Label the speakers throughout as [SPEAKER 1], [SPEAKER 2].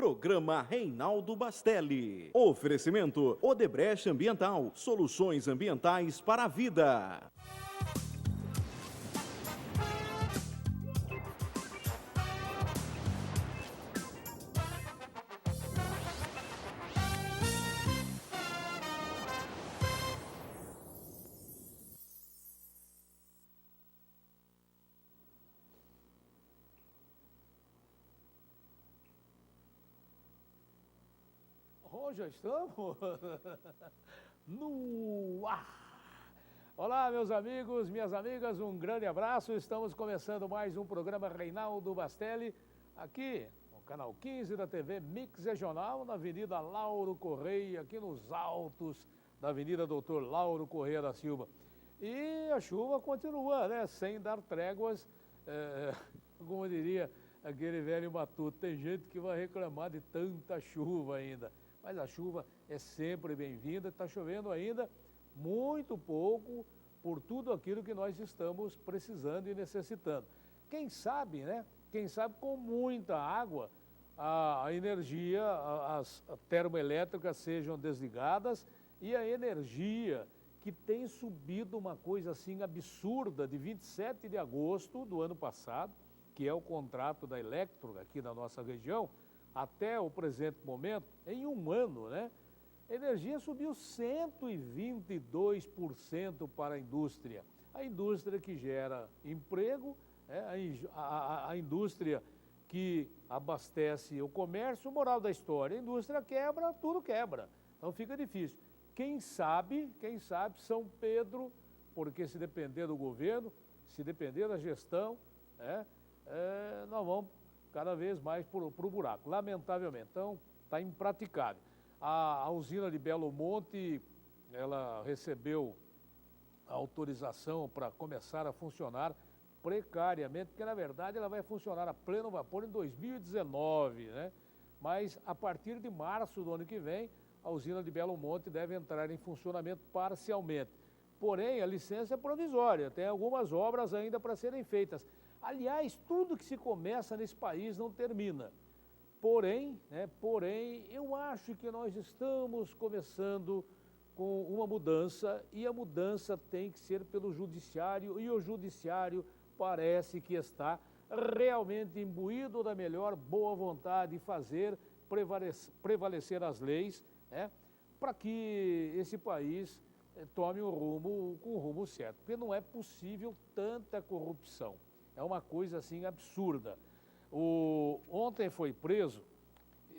[SPEAKER 1] Programa Reinaldo Bastelli. Oferecimento Odebrecht Ambiental, soluções ambientais para a vida.
[SPEAKER 2] Já estamos no ar. Olá, meus amigos, minhas amigas, um grande abraço. Estamos começando mais um programa Reinaldo Bastelli, aqui no canal 15 da TV Mix Regional, na Avenida Lauro Correia, aqui nos altos da Avenida Doutor Lauro Correia da Silva. E a chuva continua, né? Sem dar tréguas, como diria aquele velho matuto. Tem gente que vai reclamar de tanta chuva ainda. Mas a chuva é sempre bem-vinda, está chovendo ainda muito pouco por tudo aquilo que nós estamos precisando e necessitando. Quem sabe, né? Quem sabe com muita água a energia, as termoelétricas sejam desligadas e a energia que tem subido uma coisa assim absurda de 27 de agosto do ano passado, que é o contrato da Electro aqui na nossa região, até o presente momento, em um ano, né? A energia subiu 122% para a indústria. A indústria que gera emprego, a indústria que abastece o comércio, moral da história, a indústria quebra, tudo quebra. Então fica difícil. Quem sabe São Pedro, porque se depender do governo, se depender da gestão, nós vamos cada vez mais para o buraco, lamentavelmente. Então, está impraticável. A usina de Belo Monte, ela recebeu a autorização para começar a funcionar precariamente, porque, na verdade, ela vai funcionar a pleno vapor em 2019, né? Mas, a partir de março do ano que vem, a usina de Belo Monte deve entrar em funcionamento parcialmente. Porém, a licença é provisória, tem algumas obras ainda para serem feitas. Aliás, tudo que se começa nesse país não termina. Porém, eu acho que nós estamos começando com uma mudança e a mudança tem que ser pelo judiciário e o judiciário parece que está realmente imbuído da melhor boa vontade de fazer prevalecer as leis, para que esse país tome um rumo certo. Porque não é possível tanta corrupção. É uma coisa assim absurda. Ontem foi preso,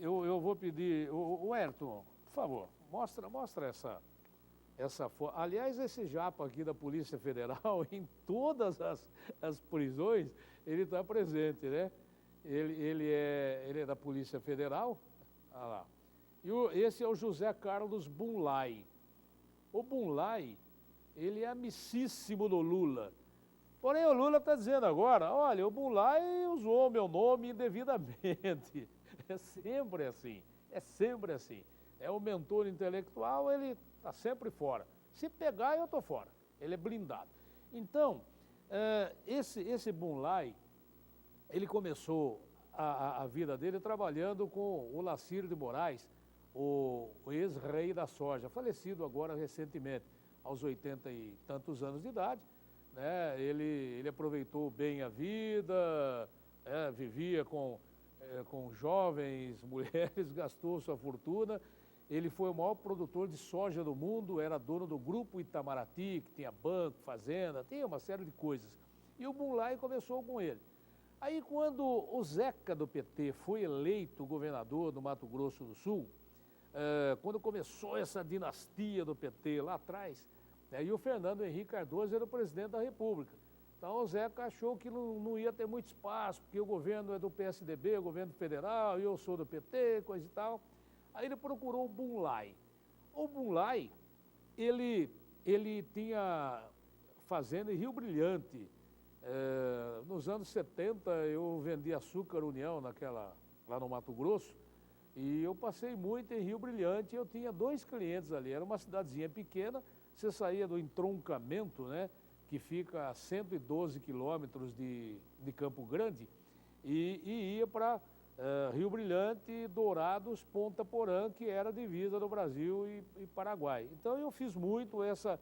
[SPEAKER 2] eu vou pedir, o Ayrton, por favor, mostra essa foto. Aliás, esse japa aqui da Polícia Federal, em todas as prisões, ele está presente, né? Ele é da Polícia Federal, olha lá. E esse é o José Carlos Bunlai. O Bunlai, ele é amicíssimo do Lula. Porém, o Lula está dizendo agora, olha, o Bunlai usou meu nome indevidamente. É sempre assim, É o mentor intelectual, ele está sempre fora. Se pegar, eu estou fora. Ele é blindado. Então, esse Bunlai, ele começou a vida dele trabalhando com o Lacírio de Moraes, o ex-rei da soja, falecido agora recentemente, aos 80 e tantos anos de idade. Né? Ele aproveitou bem a vida, vivia com jovens, mulheres, gastou sua fortuna. Ele foi o maior produtor de soja do mundo, era dono do Grupo Itamaraty, que tinha banco, fazenda, tinha uma série de coisas. E o Bunlai começou com ele. Aí quando o Zeca do PT foi eleito governador do Mato Grosso do Sul, quando começou essa dinastia do PT lá atrás, e o Fernando Henrique Cardoso era o presidente da República. Então o Zeca achou que não ia ter muito espaço, porque o governo é do PSDB, o governo federal, e eu sou do PT, coisa e tal. Aí ele procurou o Bunlai. O Bunlai, ele tinha fazenda em Rio Brilhante. Nos anos 70 eu vendi açúcar União lá no Mato Grosso, e eu passei muito em Rio Brilhante. Eu tinha 2 clientes ali, era uma cidadezinha pequena. Você saía do entroncamento, né, que fica a 112 quilômetros de Campo Grande, e ia para Rio Brilhante, Dourados, Ponta Porã, que era a divisa do Brasil e Paraguai. Então eu fiz muito essa,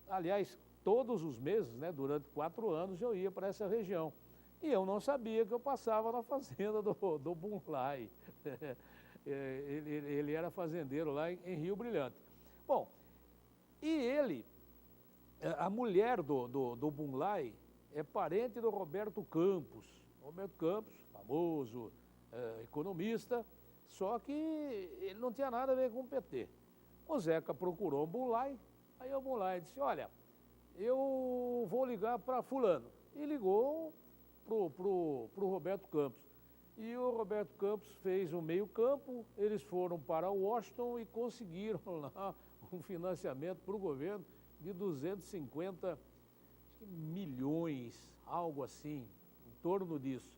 [SPEAKER 2] aliás, todos os meses, né, durante 4 anos eu ia para essa região. E eu não sabia que eu passava na fazenda do Bunlai. Ele era fazendeiro lá em Rio Brilhante. Bom, e ele, a mulher do Bunlai é parente do Roberto Campos. Roberto Campos, famoso economista, só que ele não tinha nada a ver com o PT. O Zeca procurou o Bunlai, aí o Bunlai disse, olha, eu vou ligar para fulano. E ligou pro Roberto Campos. E o Roberto Campos fez um meio campo, eles foram para Washington e conseguiram lá um financiamento para o governo de 250 milhões, algo assim, em torno disso.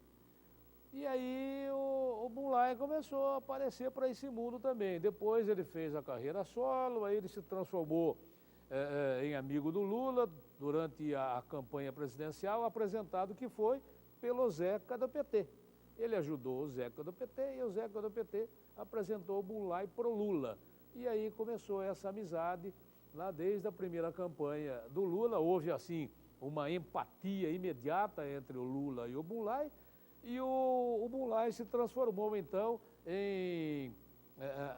[SPEAKER 2] E aí o Bunlai começou a aparecer para esse mundo também. Depois ele fez a carreira solo, aí ele se transformou em amigo do Lula durante a campanha presidencial, apresentado que foi pelo Zeca do PT. Ele ajudou o Zeca do PT e o Zeca do PT apresentou o Bunlai para o Lula. E aí começou essa amizade lá desde a primeira campanha do Lula. Houve, assim, uma empatia imediata entre o Lula e o Bunlai. E o Bunlai se transformou, então, em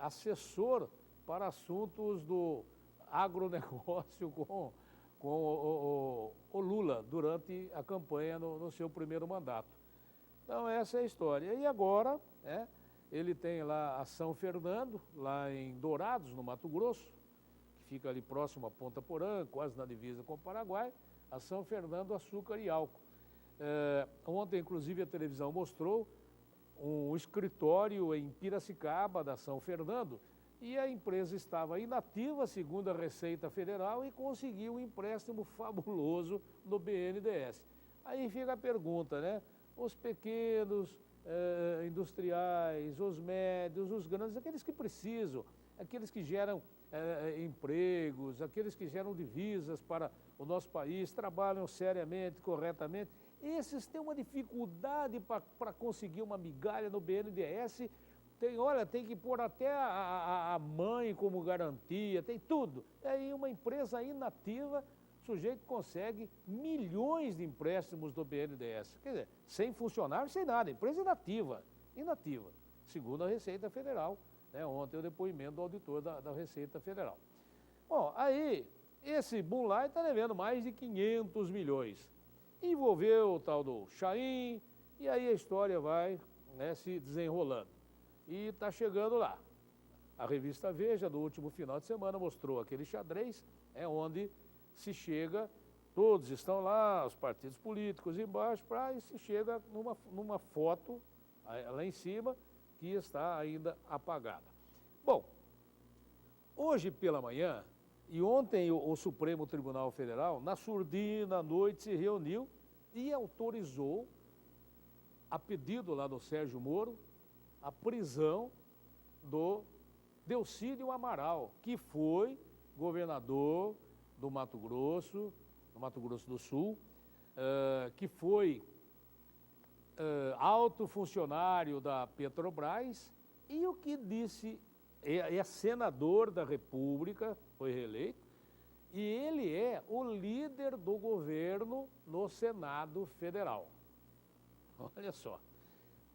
[SPEAKER 2] assessor para assuntos do agronegócio com o Lula durante a campanha no seu primeiro mandato. Então, essa é a história. E agora, ele tem lá a São Fernando, lá em Dourados, no Mato Grosso, que fica ali próximo a Ponta Porã, quase na divisa com o Paraguai, a São Fernando Açúcar e Álcool. Ontem, inclusive, a televisão mostrou um escritório em Piracicaba, da São Fernando, e a empresa estava inativa, segundo a Receita Federal, e conseguiu um empréstimo fabuloso no BNDES. Aí fica a pergunta, né? Os pequenos industriais, os médios, os grandes, aqueles que precisam, aqueles que geram empregos, aqueles que geram divisas para o nosso país, trabalham seriamente, corretamente, esses têm uma dificuldade para conseguir uma migalha no BNDES. Tem que pôr até a mãe como garantia, tem tudo. Aí uma empresa inativa, o sujeito consegue milhões de empréstimos do BNDES. Quer dizer, sem funcionário, sem nada, empresa inativa, segundo a Receita Federal. Ontem o depoimento do auditor da Receita Federal. Bom, aí esse Bunlai está devendo mais de 500 milhões. Envolveu o tal do Chaim, e aí a história vai se desenrolando. E está chegando lá. A revista Veja, do último final de semana, mostrou aquele xadrez, onde se chega, todos estão lá, os partidos políticos embaixo, e se chega numa foto lá em cima, que está ainda apagada. Bom, hoje pela manhã, e ontem o Supremo Tribunal Federal, na surdina, à noite, se reuniu e autorizou, a pedido lá do Sérgio Moro, a prisão do Delcídio Amaral, que foi governador do Mato Grosso do Sul, que foi alto funcionário da Petrobras e o que disse, é senador da República, foi reeleito, e ele é o líder do governo no Senado Federal. Olha só.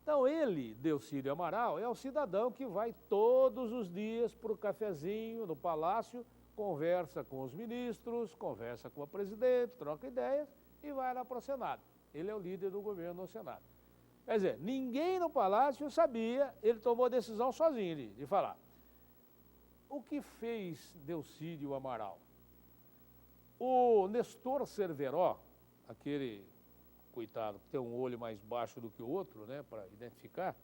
[SPEAKER 2] Então ele, Delcídio Amaral, é o cidadão que vai todos os dias para o cafezinho no Palácio, conversa com os ministros, conversa com a presidente, troca ideias e vai lá para o Senado. Ele é o líder do governo no Senado. Quer dizer, ninguém no Palácio sabia, ele tomou a decisão sozinho de falar. O que fez Delcídio Amaral? O Nestor Cerveró, aquele coitado que tem um olho mais baixo do que o outro, para identificar,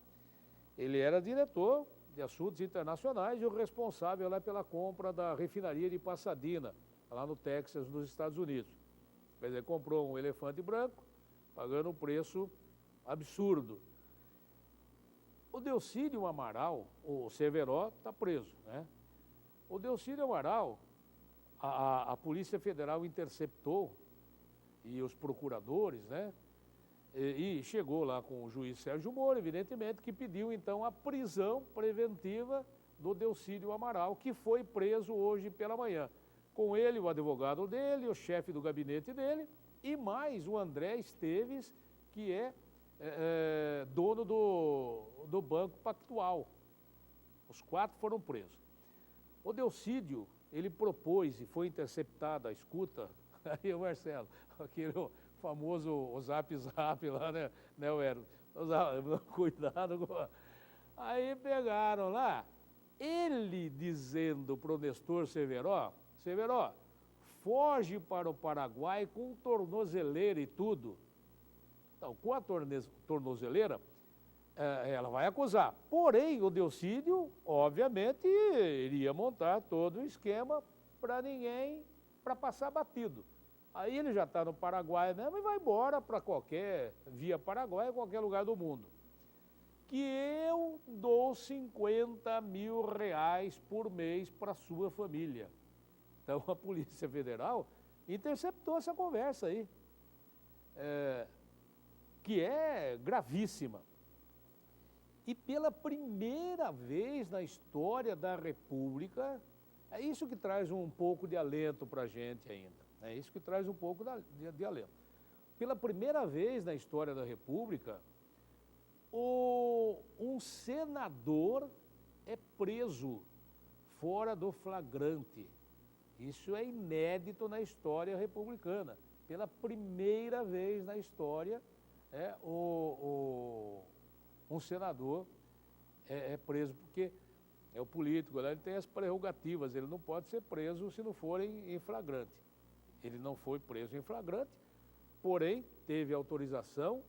[SPEAKER 2] ele era diretor de assuntos internacionais e o responsável lá pela compra da refinaria de Pasadena, lá no Texas, nos Estados Unidos. Quer dizer, comprou um elefante branco, pagando um preço absurdo. O Delcídio Amaral, o Cerveró, está preso, O Delcídio Amaral, a Polícia Federal interceptou, e os procuradores, E chegou lá com o juiz Sérgio Moro, evidentemente, que pediu então a prisão preventiva do Delcídio Amaral, que foi preso hoje pela manhã. Com ele, o advogado dele, o chefe do gabinete dele e mais o André Esteves, que é dono do Banco Pactual. Os 4 foram presos. O Delcídio, ele propôs e foi interceptada a escuta, aí o Marcelo, aquele famoso o Zap Zap lá, né, Wero? Cuidado com... Aí pegaram lá, ele dizendo para o Nestor Severo, foge para o Paraguai com tornozeleira e tudo. Então, com a tornozeleira, ela vai acusar. Porém, o Delcídio, obviamente, iria montar todo o esquema para passar batido. Aí ele já está no Paraguai mesmo e vai embora para via Paraguai, qualquer lugar do mundo. Que eu dou 50 mil reais por mês para sua família. Então, a Polícia Federal interceptou essa conversa aí, que é gravíssima. E pela primeira vez na história da República, é isso que traz um pouco de alento para a gente ainda. É isso que traz um pouco de alento. Pela primeira vez na história da República, um senador é preso fora do flagrante. Isso é inédito na história republicana. Pela primeira vez na história, um senador é preso, porque é o político, ele tem as prerrogativas, ele não pode ser preso se não for em flagrante. Ele não foi preso em flagrante, porém, teve autorização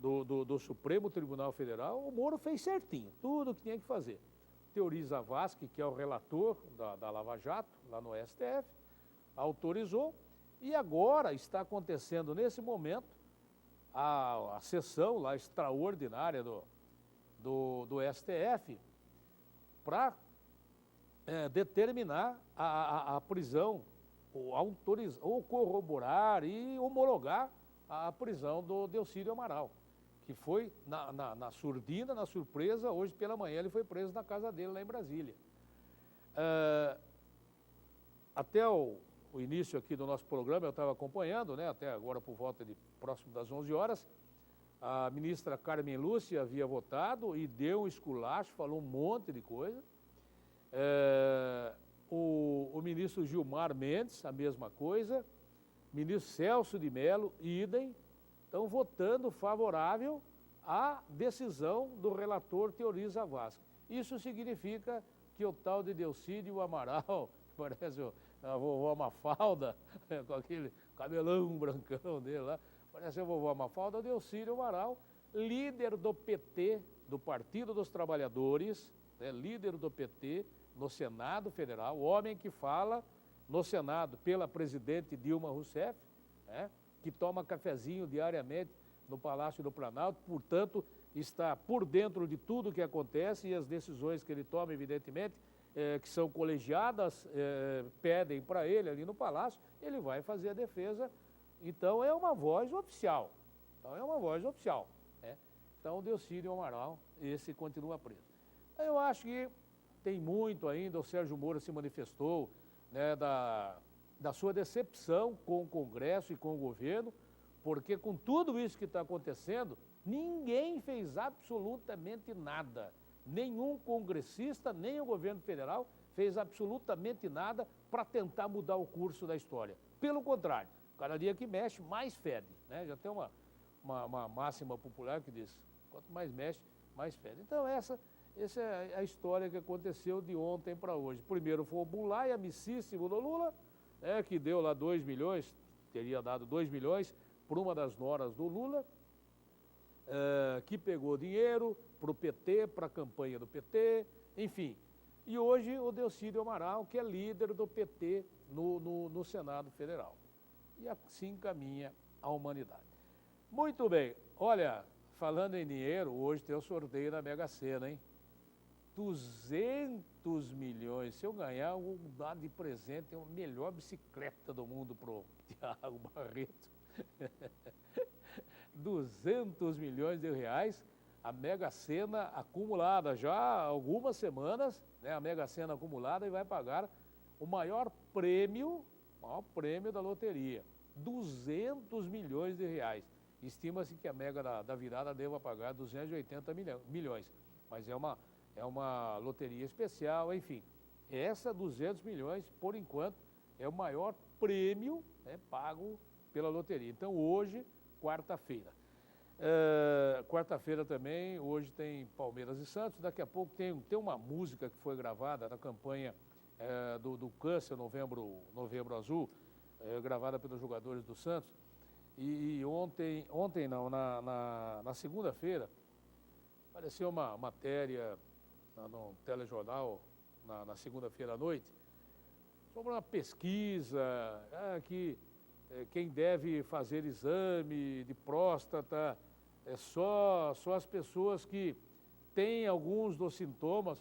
[SPEAKER 2] do Supremo Tribunal Federal. O Moro fez certinho, tudo o que tinha que fazer. Teori Zavascki, que é o relator da Lava Jato, lá no STF, autorizou, e agora está acontecendo, nesse momento, a sessão lá extraordinária do STF para determinar a prisão, ou corroborar e homologar a prisão do Delcídio Amaral, que foi na surdina, na surpresa, hoje pela manhã ele foi preso na casa dele lá em Brasília. Até o início aqui do nosso programa eu estava acompanhando, né, até agora por volta de próximo das 11 horas, a ministra Carmen Lúcia havia votado e deu um esculacho, falou um monte de coisa. O ministro Gilmar Mendes, a mesma coisa, ministro Celso de Mello, idem, estão votando favorável à decisão do relator Teori Zavascki. Isso significa que o tal de Delcídio Amaral, parece a vovó Mafalda, com aquele cabelão brancão dele lá, parece a vovó Mafalda, o Delcídio Amaral, líder do PT, do Partido dos Trabalhadores, líder do PT, no Senado Federal, o homem que fala no Senado pela presidente Dilma Rousseff, que toma cafezinho diariamente no Palácio do Planalto, portanto, está por dentro de tudo que acontece e as decisões que ele toma, evidentemente, que são colegiadas, pedem para ele ali no Palácio, ele vai fazer a defesa. Então, é uma voz oficial. Então, o Delcídio Amaral, esse continua preso. Eu acho que tem muito ainda, o Sérgio Moro se manifestou, né, da sua decepção com o Congresso e com o governo, porque com tudo isso que está acontecendo, ninguém fez absolutamente nada. Nenhum congressista, nem o governo federal fez absolutamente nada para tentar mudar o curso da história. Pelo contrário, cada dia que mexe, mais fede, né? Já tem uma máxima popular que diz, quanto mais mexe, mais fede. Então essa é a história que aconteceu de ontem para hoje. Primeiro foi o Bulay, amicíssimo do Lula, que deu lá 2 milhões, teria dado 2 milhões para uma das noras do Lula, que pegou dinheiro para o PT, para a campanha do PT, enfim. E hoje o Delcídio Amaral, que é líder do PT no Senado Federal. E assim caminha a humanidade. Muito bem, olha, falando em dinheiro, hoje tem o sorteio da Mega Sena, hein? 200 milhões, se eu ganhar, eu vou dar de presente a melhor bicicleta do mundo pro Thiago Barreto. 200 milhões de reais, a Mega Sena acumulada. Já há algumas semanas, né, a Mega Sena acumulada e vai pagar o maior prêmio da loteria, 200 milhões de reais. Estima-se que a Mega da virada deva pagar 280 milhões, mas é uma loteria especial, enfim. Essa 200 milhões, por enquanto, é o maior prêmio, né, pago pela loteria. Então, hoje, quarta-feira. Quarta-feira também, hoje tem Palmeiras e Santos. Daqui a pouco tem uma música que foi gravada na campanha do Câncer, Novembro Azul, gravada pelos jogadores do Santos. E ontem não, na segunda-feira, apareceu uma matéria no telejornal, na segunda-feira à noite, sobre uma pesquisa que quem deve fazer exame de próstata é só as pessoas que têm alguns dos sintomas.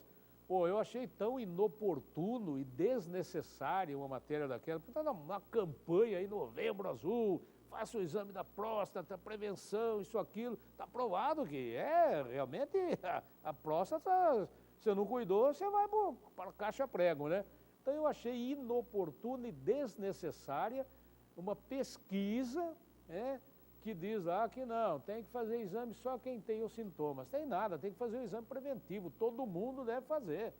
[SPEAKER 2] Pô, eu achei tão inoportuno e desnecessário uma matéria daquela, porque está na campanha aí, Novembro Azul, faça o exame da próstata, prevenção, isso, aquilo. Está provado que realmente a próstata, se não cuidou, você vai para a caixa prego, né? Então eu achei inoportuna e desnecessária uma pesquisa, que diz que não, tem que fazer exame só quem tem os sintomas. Tem nada, tem que fazer o exame preventivo, todo mundo deve fazer.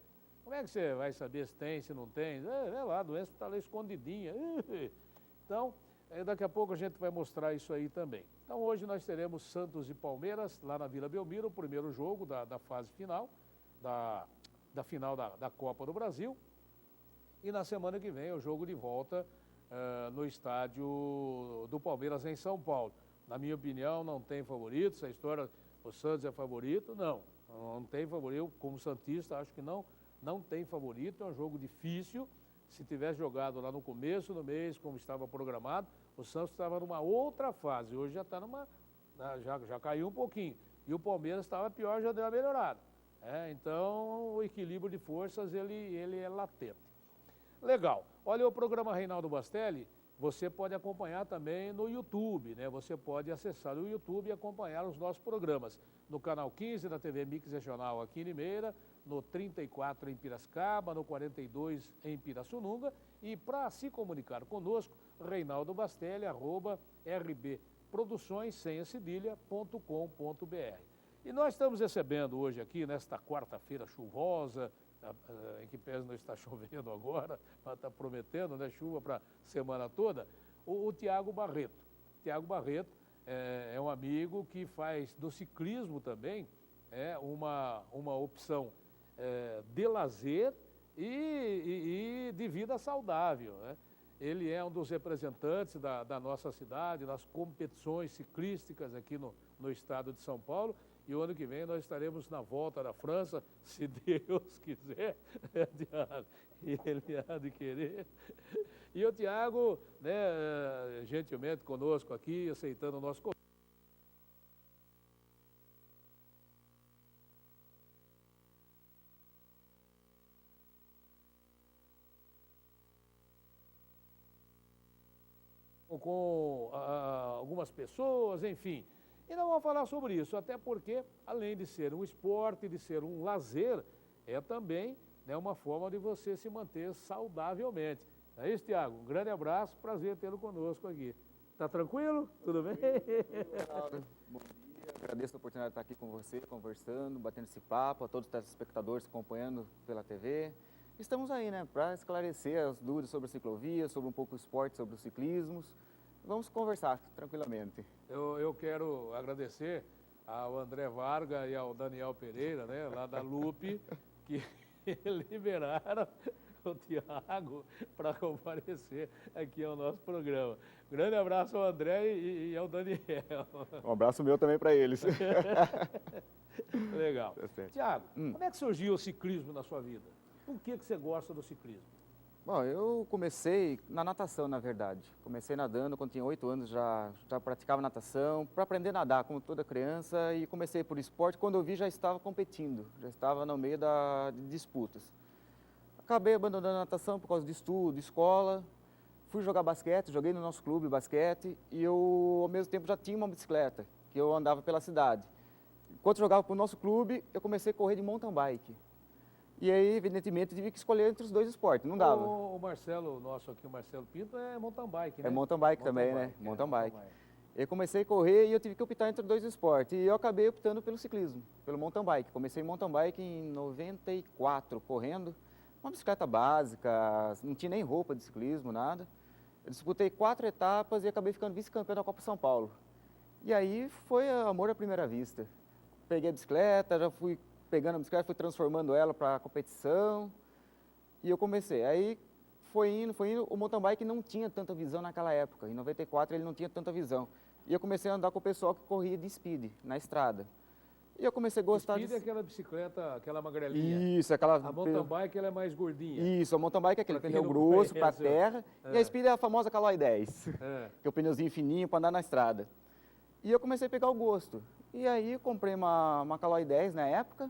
[SPEAKER 2] Como é que você vai saber se tem, se não tem? É lá, a doença está lá escondidinha. Então, daqui a pouco a gente vai mostrar isso aí também. Então, hoje nós teremos Santos e Palmeiras, lá na Vila Belmiro, o primeiro jogo da fase final, da final da Copa do Brasil. E na semana que vem, o jogo de volta no estádio do Palmeiras, em São Paulo. Na minha opinião, não tem favorito. Essa história, o Santos é favorito, não tem favorito. Eu, como santista, acho que não tem favorito. É um jogo difícil. Se tivesse jogado lá no começo do mês, como estava programado, o Santos estava numa outra fase. Hoje já está já caiu um pouquinho. E o Palmeiras estava pior, já deu uma melhorada. Então, o equilíbrio de forças, ele é latente. Legal. Olha, o programa Reinaldo Bastelli, você pode acompanhar também no YouTube, né? Você pode acessar o YouTube e acompanhar os nossos programas no canal 15 da TV Mix Regional aqui em Limeira, no 34 em Piracicaba, no 42 em Pirassununga. E para se comunicar conosco, Reinaldo Bastelli, @rbproduções, sem cedilha.com.br. E nós estamos recebendo hoje aqui, nesta quarta-feira chuvosa, em que pese não está chovendo agora, mas está prometendo, né, chuva para a semana toda, o Tiago Barreto. Tiago Barreto é um amigo que faz do ciclismo também uma opção de lazer e de vida saudável, né? Ele é um dos representantes da nossa cidade, nas competições ciclísticas aqui no estado de São Paulo. E o ano que vem nós estaremos na volta da França, se Deus quiser, Tiago, e ele há de querer. E o Tiago, né, gentilmente conosco aqui, aceitando o nosso convite. Com algumas pessoas, enfim. E não vamos falar sobre isso, até porque, além de ser um esporte, de ser um lazer, é também, né, uma forma de você se manter saudavelmente. É isso, Tiago? Um grande abraço, prazer tê-lo conosco aqui. Tá tranquilo? Tudo bem?
[SPEAKER 3] Bom dia, agradeço a oportunidade de estar aqui com você, conversando, batendo esse papo, a todos os telespectadores acompanhando pela TV. Estamos aí, né, para esclarecer as dúvidas sobre a ciclovia, sobre um pouco o esporte, sobre os ciclismos. Vamos conversar tranquilamente.
[SPEAKER 2] Eu quero agradecer ao André Varga e ao Daniel Pereira, né, lá da Lupe, que liberaram o Tiago para comparecer aqui ao nosso programa. Grande abraço ao André e ao Daniel.
[SPEAKER 3] Um abraço meu também para eles.
[SPEAKER 2] Legal.
[SPEAKER 3] Tá,
[SPEAKER 2] Tiago, como é que surgiu o ciclismo na sua vida? Por que você gosta do ciclismo?
[SPEAKER 3] Bom, eu comecei na natação, na verdade. Comecei nadando quando tinha 8 anos, já praticava natação, para aprender a nadar, como toda criança, e comecei por esporte. Quando eu vi, já estava competindo, já estava no meio de disputas. Acabei abandonando a natação por causa de estudo, escola, fui jogar basquete, joguei no nosso clube basquete, e eu, ao mesmo tempo, já tinha uma bicicleta, que eu andava pela cidade. Enquanto jogava para o nosso clube, eu comecei a correr de mountain bike. E aí, evidentemente, tive que escolher entre os dois esportes, não dava.
[SPEAKER 2] O Marcelo, nosso aqui, o Marcelo Pinto, é mountain bike, né?
[SPEAKER 3] É mountain bike também, né?
[SPEAKER 2] É,
[SPEAKER 3] Mountain bike. Eu comecei a correr e eu tive que optar entre dois esportes. E eu acabei optando pelo ciclismo, pelo mountain bike. Comecei mountain bike em 94, correndo. Uma bicicleta básica, não tinha nem roupa de ciclismo, nada. Eu disputei 4 etapas e acabei ficando vice-campeão da Copa São Paulo. E aí foi amor à primeira vista. Peguei a bicicleta, já fui pegando a bicicleta, fui transformando ela para competição. E eu comecei. Aí foi indo. O mountain bike não tinha tanta visão naquela época. Em 94 ele não tinha tanta visão. E eu comecei a andar com o pessoal que corria de speed, na estrada. E eu comecei a gostar
[SPEAKER 2] Speed é aquela bicicleta, aquela magrelinha.
[SPEAKER 3] Isso, aquela...
[SPEAKER 2] A mountain bike ela é mais gordinha.
[SPEAKER 3] Isso, a mountain bike é aquele
[SPEAKER 2] Pra quem
[SPEAKER 3] pneu
[SPEAKER 2] não
[SPEAKER 3] grosso para
[SPEAKER 2] conhece,
[SPEAKER 3] terra. E a speed é a famosa Caloi 10,
[SPEAKER 2] É.
[SPEAKER 3] que é o pneuzinho fininho para andar na estrada. E eu comecei a pegar o gosto. E aí eu comprei uma Caloi 10 na época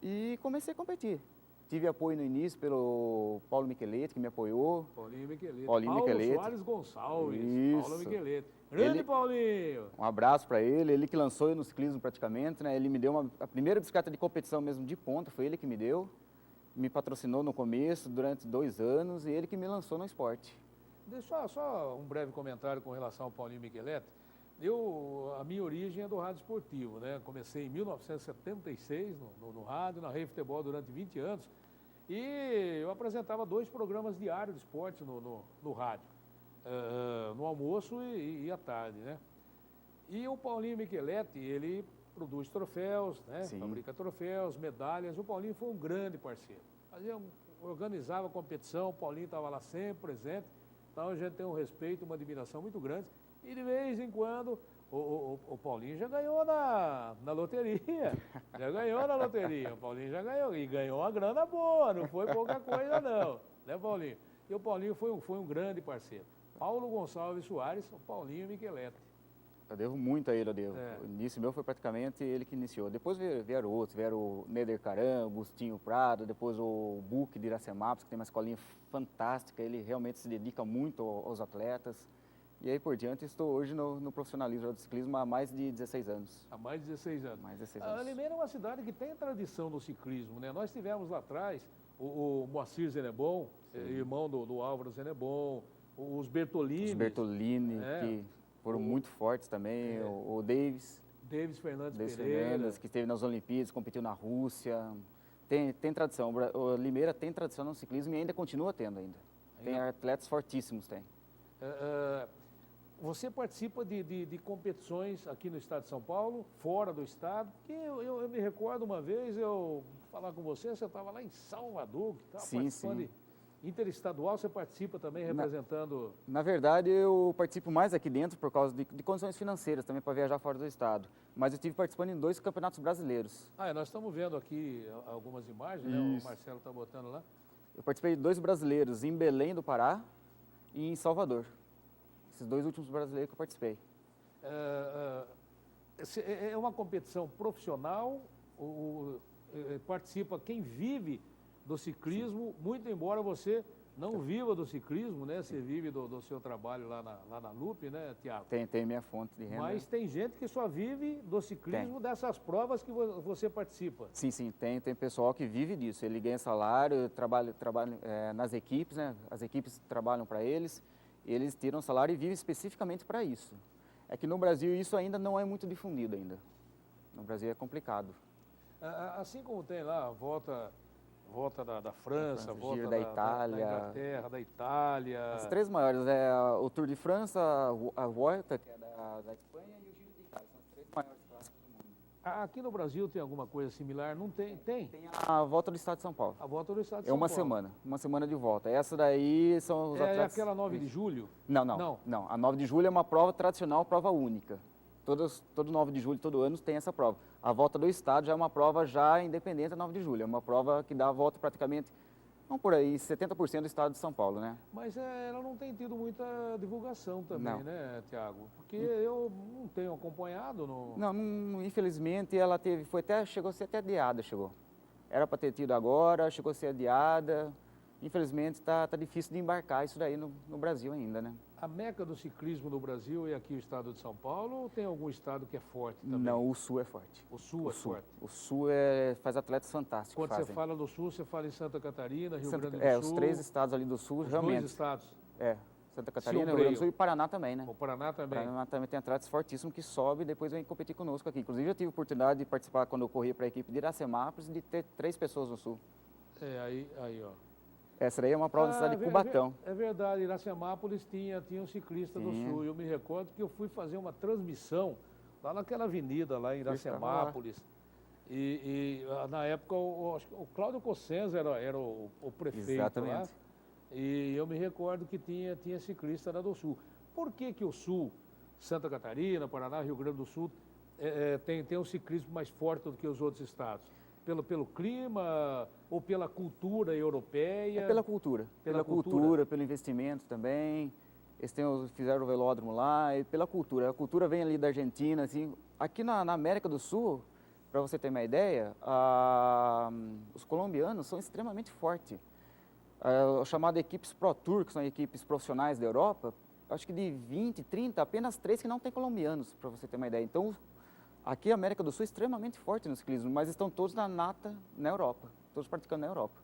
[SPEAKER 3] e comecei a competir. Tive apoio no início pelo Paulo Micheletti, que me apoiou.
[SPEAKER 2] Paulinho Micheletti.
[SPEAKER 3] Paulinho
[SPEAKER 2] Paulo
[SPEAKER 3] Micheletti.
[SPEAKER 2] Soares Gonçalves.
[SPEAKER 3] Isso.
[SPEAKER 2] Paulo Micheletti. Grande
[SPEAKER 3] Ele-
[SPEAKER 2] Paulinho.
[SPEAKER 3] Um abraço para ele que lançou eu no ciclismo praticamente, né? Ele me deu a primeira bicicleta de competição mesmo de ponta, foi ele que me deu. Me patrocinou no começo, durante 2 anos, e ele que me lançou no esporte.
[SPEAKER 2] Deixa só um breve comentário com relação ao Paulinho Micheletti. A minha origem é do rádio esportivo, né? Comecei em 1976 no rádio, narrei futebol durante 20 anos. E eu apresentava 2 programas diários de esporte no rádio, no almoço e à tarde, né? E o Paulinho Micheletti, ele produz troféus, né?
[SPEAKER 3] Sim.
[SPEAKER 2] Fabrica troféus, medalhas. O Paulinho foi um grande parceiro. Organizava a competição, o Paulinho estava lá sempre presente. Então a gente tem um respeito, uma admiração muito grande. E de vez em quando o Paulinho já ganhou na loteria. Já ganhou na loteria. O Paulinho já ganhou. E ganhou uma grana boa, não foi pouca coisa não. Né, Paulinho? E o Paulinho foi um grande parceiro. Paulo Gonçalves Soares, o Paulinho Micheletti.
[SPEAKER 3] Eu devo muito a ele, eu devo.
[SPEAKER 2] É.
[SPEAKER 3] O início meu foi praticamente ele que iniciou. Depois vieram outros, vieram o Neder Caram, o Gustinho Prado, depois o Buque de Iracemápolis, que tem uma escolinha fantástica, ele realmente se dedica muito aos atletas. E aí por diante estou hoje no profissionalismo do ciclismo há mais de 16 anos.
[SPEAKER 2] Há mais de 16 anos.
[SPEAKER 3] Mais de 16
[SPEAKER 2] A
[SPEAKER 3] anos.
[SPEAKER 2] Limeira é uma cidade que tem tradição no ciclismo, né? Nós tivemos lá atrás o Moacir Zenebon, irmão do Álvaro Zenebon, os Bertolini.
[SPEAKER 3] Os Bertolini,
[SPEAKER 2] É.
[SPEAKER 3] que foram muito fortes também,
[SPEAKER 2] É.
[SPEAKER 3] o Davis
[SPEAKER 2] Davis Fernandes Pereira.
[SPEAKER 3] Fernandes, que esteve nas Olimpíadas, competiu na Rússia. Tem tradição, o Limeira tem tradição no ciclismo e ainda continua tendo ainda. Tem atletas fortíssimos, tem.
[SPEAKER 2] Você participa de competições aqui no estado de São Paulo, fora do estado, porque eu me recordo uma vez, eu falar com você estava lá em Salvador, que estava
[SPEAKER 3] Sim,
[SPEAKER 2] participando
[SPEAKER 3] sim.
[SPEAKER 2] de interestadual, você participa também representando...
[SPEAKER 3] Na verdade, eu participo mais aqui dentro por causa de condições financeiras também para viajar fora do estado. Mas eu estive participando em 2 campeonatos brasileiros.
[SPEAKER 2] Nós estamos vendo aqui algumas imagens, né? O
[SPEAKER 3] Isso.
[SPEAKER 2] Marcelo está botando lá.
[SPEAKER 3] Eu participei de 2 brasileiros em Belém do Pará e em Salvador. Esses 2 últimos brasileiros que eu participei.
[SPEAKER 2] É uma competição profissional, participa quem vive do ciclismo, muito embora você não viva do ciclismo, né? Você vive do seu trabalho lá na Lupe, né, Tiago?
[SPEAKER 3] Tem minha fonte de renda.
[SPEAKER 2] Mas tem gente que só vive do ciclismo dessas provas que você participa.
[SPEAKER 3] Sim, tem pessoal que vive disso. Ele ganha salário, trabalha nas equipes, né? As equipes trabalham para eles, eles tiram salário e vivem especificamente para isso. É que no Brasil isso ainda não é muito difundido ainda. No Brasil é complicado.
[SPEAKER 2] Assim como tem lá a volta da França,
[SPEAKER 3] o
[SPEAKER 2] volta
[SPEAKER 3] Giro da Itália.
[SPEAKER 2] da Inglaterra, da Itália.
[SPEAKER 3] As 3 maiores é o Tour de França, a Volta, que é da Espanha, e o Giro de Itália. São as 3 maiores clássicos do mundo.
[SPEAKER 2] Aqui no Brasil tem alguma coisa similar? Não tem? Tem.
[SPEAKER 3] Tem a Volta do Estado de São Paulo.
[SPEAKER 2] A volta do estado de
[SPEAKER 3] É
[SPEAKER 2] São
[SPEAKER 3] uma
[SPEAKER 2] Paulo.
[SPEAKER 3] semana de volta. Essa daí são os
[SPEAKER 2] É
[SPEAKER 3] atletas...
[SPEAKER 2] aquela 9 de julho?
[SPEAKER 3] Não.
[SPEAKER 2] Não.
[SPEAKER 3] A 9 de julho é uma prova tradicional, prova única. Todo 9 de julho, todo ano, tem essa prova. A volta do estado já é uma prova já independente da 9 de julho. É uma prova que dá a volta praticamente, vamos por aí, 70% do estado de São Paulo, né?
[SPEAKER 2] Mas ela não tem tido muita divulgação também,
[SPEAKER 3] Não.
[SPEAKER 2] né, Tiago? Porque eu não tenho acompanhado no...
[SPEAKER 3] Não, infelizmente ela chegou a ser até adiada, chegou. Era para ter tido agora, chegou a ser adiada. infelizmente tá difícil de embarcar isso daí no Brasil ainda, né?
[SPEAKER 2] A meca do ciclismo no Brasil é aqui o estado de São Paulo ou tem algum estado que é forte também?
[SPEAKER 3] Não, o Sul é forte.
[SPEAKER 2] O Sul é forte.
[SPEAKER 3] O Sul faz atletas fantásticos.
[SPEAKER 2] Quando
[SPEAKER 3] fazem.
[SPEAKER 2] você fala do Sul, você fala em Santa Catarina, Rio Grande do
[SPEAKER 3] Os
[SPEAKER 2] Sul.
[SPEAKER 3] 3 estados ali do Sul,
[SPEAKER 2] os
[SPEAKER 3] realmente.
[SPEAKER 2] 2 estados.
[SPEAKER 3] Santa Catarina, Rio
[SPEAKER 2] ombreiam.
[SPEAKER 3] Grande do Sul e Paraná também, né?
[SPEAKER 2] O Paraná também.
[SPEAKER 3] Paraná também tem atletas fortíssimos que sobem e depois vêm competir conosco aqui. Inclusive, eu tive a oportunidade de participar quando eu corri para a equipe de Iracemápolis de ter 3 pessoas no Sul.
[SPEAKER 2] Aí, ó.
[SPEAKER 3] Essa daí é uma prova da cidade de Cubatão.
[SPEAKER 2] É verdade, Iracemápolis tinha um ciclista do Sul. Eu me recordo que eu fui fazer uma transmissão lá naquela avenida, lá em Iracemápolis. Na época, o Cláudio Cossenza era o prefeito.
[SPEAKER 3] Exatamente.
[SPEAKER 2] Lá. E eu me recordo que tinha ciclista lá do Sul. Por que o Sul, Santa Catarina, Paraná, Rio Grande do Sul, tem um ciclismo mais forte do que os outros estados? Pelo clima ou pela cultura europeia?
[SPEAKER 3] É pela cultura. Pela cultura, pelo investimento também. Eles fizeram o velódromo lá, e pela cultura. A cultura vem ali da Argentina, assim. Aqui na América do Sul, para você ter uma ideia, os colombianos são extremamente fortes. O chamado equipes Pro Tour, que são equipes profissionais da Europa, acho que de 20, 30, apenas 3 que não tem colombianos, para você ter uma ideia. Então, aqui a América do Sul é extremamente forte no ciclismo, mas estão todos na nata na Europa, todos praticando na Europa.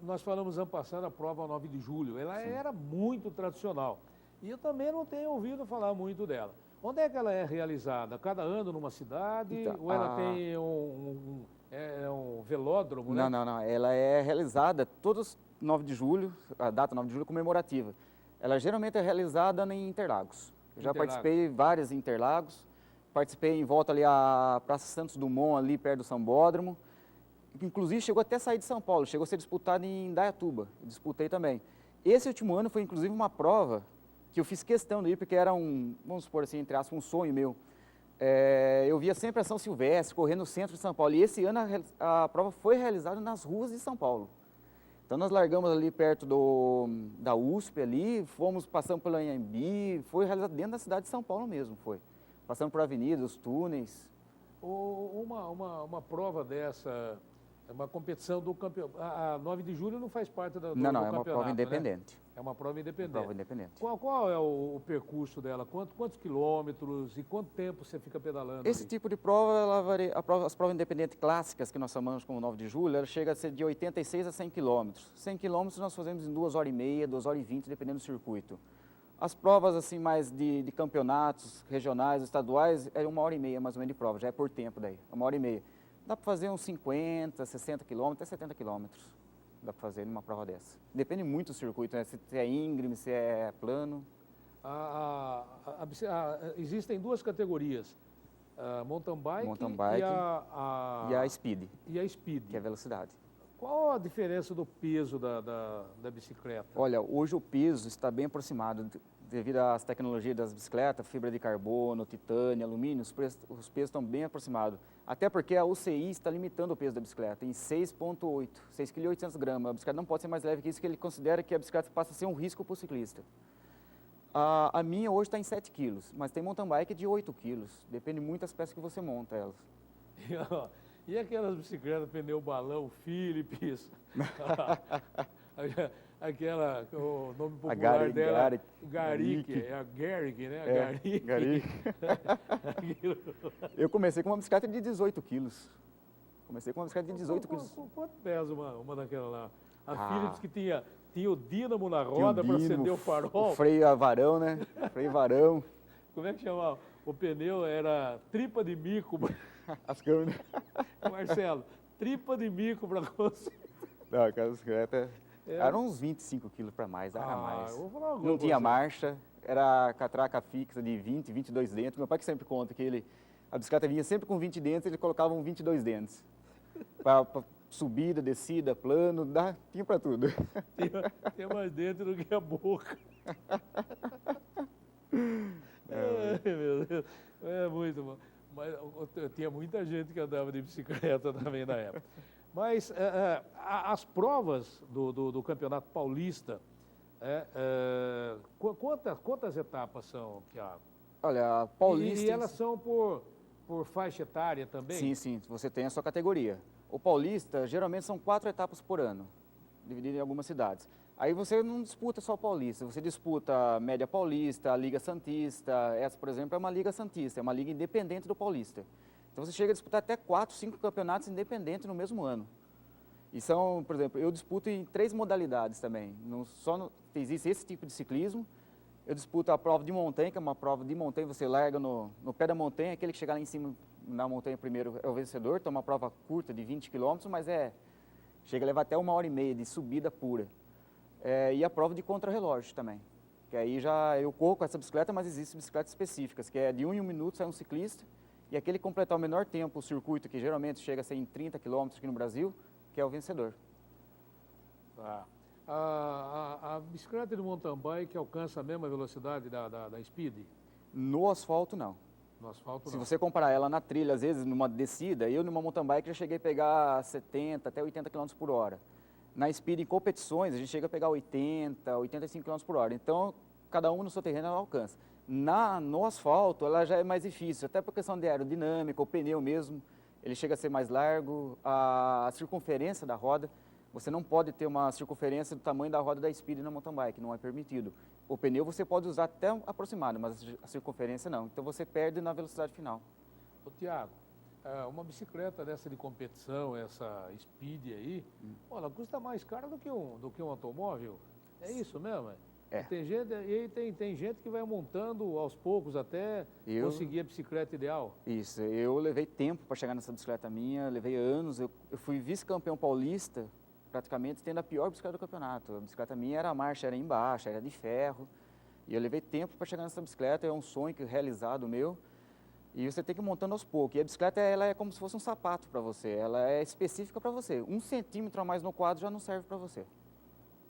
[SPEAKER 2] Nós falamos ano passado a prova 9 de julho, ela era muito tradicional. E eu também não tenho ouvido falar muito dela. Onde é que ela é realizada? Cada ano numa cidade?
[SPEAKER 3] Então,
[SPEAKER 2] ou ela tem um velódromo, né?
[SPEAKER 3] Não. Ela é realizada todos 9 de julho, a data 9 de julho é comemorativa. Ela geralmente é realizada em Interlagos. Eu já participei de várias em Interlagos. Participei em volta ali a Praça Santos Dumont, ali perto do Sambódromo. Inclusive chegou até a sair de São Paulo, chegou a ser disputado em Indaiatuba. Eu disputei também. Esse último ano foi inclusive uma prova que eu fiz questão de ir, porque era vamos supor assim, entre aspas, um sonho meu. Eu via sempre a São Silvestre, correndo no centro de São Paulo. E esse ano a prova foi realizada nas ruas de São Paulo. Então nós largamos ali perto da USP ali, passamos pelo Anhembi, foi realizado dentro da cidade de São Paulo mesmo, foi. Passando por avenidas, túneis.
[SPEAKER 2] Uma prova dessa, uma competição do campeonato. A 9 de julho não faz parte do
[SPEAKER 3] Não,
[SPEAKER 2] campeonato,
[SPEAKER 3] é uma prova independente.
[SPEAKER 2] Né? É uma prova independente.
[SPEAKER 3] Prova independente.
[SPEAKER 2] Qual é o percurso dela? Quantos quilômetros e quanto tempo você fica pedalando?
[SPEAKER 3] Esse tipo de prova, ela varia, as provas independentes clássicas, que nós chamamos como 9 de julho, ela chega a ser de 86 a 100 quilômetros. 100 quilômetros nós fazemos em 2 horas e meia, 2 horas e 20, dependendo do circuito. As provas assim mais de campeonatos regionais, estaduais, é 1 hora e meia mais ou menos de prova, já é por tempo daí, 1 hora e meia. Dá para fazer uns 50, 60 quilômetros, até 70 quilômetros. Dá para fazer numa prova dessa. Depende muito do circuito, né? Se é íngreme, se é plano.
[SPEAKER 2] Existem 2 categorias, a mountain bike
[SPEAKER 3] e a speed.
[SPEAKER 2] E a speed.
[SPEAKER 3] Que é a velocidade.
[SPEAKER 2] Qual a diferença do peso da bicicleta?
[SPEAKER 3] Olha, hoje o peso está bem aproximado. Devido às tecnologias das bicicletas, fibra de carbono, titânio, alumínio, os pesos estão bem aproximados. Até porque a UCI está limitando o peso da bicicleta em 6,8, 6,8 kg. A bicicleta não pode ser mais leve que isso, que ele considera que a bicicleta passa a ser um risco para o ciclista. A minha hoje está em 7 kg, mas tem mountain bike de 8 kg. Depende muito das peças que você monta elas.
[SPEAKER 2] E aquelas bicicletas pneu balão, Philips? Aquela, o nome popular dela, Garrick, é a Garrick, né?
[SPEAKER 3] Garrick. Eu comecei com uma bicicleta de 18 quilos.
[SPEAKER 2] Quanto pesa uma daquela lá? A Philips que tinha o dínamo na roda para acender o farol.
[SPEAKER 3] O freio a varão, né? Freio varão.
[SPEAKER 2] Como é que chamava? O pneu era tripa de mico.
[SPEAKER 3] As câmeras.
[SPEAKER 2] Marcelo, tripa de mico para você.
[SPEAKER 3] Não, aquela bicicleta eram uns 25 quilos para mais, era mais. Não tinha marcha, era catraca fixa de 20, 22 dentes. Meu pai que sempre conta que a bicicleta vinha sempre com 20 dentes, ele colocava 22 dentes. Para subida, descida, plano, tinha para tudo.
[SPEAKER 2] Tinha mais dentro do que a boca. Meu Deus, é muito bom. Mas tinha muita gente que andava de bicicleta também na época. Mas as provas do Campeonato Paulista, quantas etapas são, Thiago?
[SPEAKER 3] Olha, Paulista...
[SPEAKER 2] E elas são por faixa etária também?
[SPEAKER 3] Sim, você tem a sua categoria. O Paulista, geralmente, são 4 etapas por ano. dividido em algumas cidades. Aí você não disputa só Paulista, você disputa a Média Paulista, a Liga Santista. Essa, por exemplo, é uma Liga Santista, é uma liga independente do Paulista. Então você chega a disputar até 4, 5 campeonatos independentes no mesmo ano. E são, por exemplo, eu disputo em 3 modalidades também. Não só existe esse tipo de ciclismo. Eu disputo a prova de montanha, que é uma prova de montanha, você larga no pé da montanha, aquele que chegar lá em cima na montanha primeiro é o vencedor. Então é uma prova curta de 20 km, mas chega a levar até 1h30 de subida pura. E a prova de contrarrelógio também. Que aí já eu corro com essa bicicleta, mas existem bicicletas específicas, que é de 1 em 1 minuto sai um ciclista, e aquele que completar o menor tempo, o circuito, que geralmente chega a ser em 30 km aqui no Brasil, que é o vencedor.
[SPEAKER 2] Tá. A bicicleta de mountain bike alcança a mesma velocidade da Speed?
[SPEAKER 3] No asfalto, não.
[SPEAKER 2] No asfalto,
[SPEAKER 3] Se
[SPEAKER 2] não.
[SPEAKER 3] você comparar ela na trilha, às vezes numa descida, eu numa mountain bike já cheguei a pegar 70 até 80 km por hora. Na Speed, em competições, a gente chega a pegar 80, 85 km por hora. Então, cada um no seu terreno ela alcança. No asfalto, ela já é mais difícil, até por questão de aerodinâmica, o pneu mesmo, ele chega a ser mais largo, a circunferência da roda, você não pode ter uma circunferência do tamanho da roda da Speed na mountain bike, não é permitido. O pneu você pode usar até aproximado, mas a circunferência não. Então você perde na velocidade final.
[SPEAKER 2] Ô, Tiago, uma bicicleta dessa de competição, essa Speed aí, ela custa mais cara do que um automóvel? É isso mesmo?
[SPEAKER 3] É.
[SPEAKER 2] Tem gente que vai montando aos poucos até conseguir a bicicleta ideal.
[SPEAKER 3] Isso, eu levei tempo para chegar nessa bicicleta minha, levei anos. Eu fui vice-campeão paulista, praticamente tendo a pior bicicleta do campeonato. A bicicleta minha a marcha era embaixo, era de ferro. E eu levei tempo para chegar nessa bicicleta, é um sonho realizado meu. E você tem que ir montando aos poucos. E a bicicleta ela é como se fosse um sapato para você, ela é específica para você. 1 centímetro a mais no quadro já não serve para você.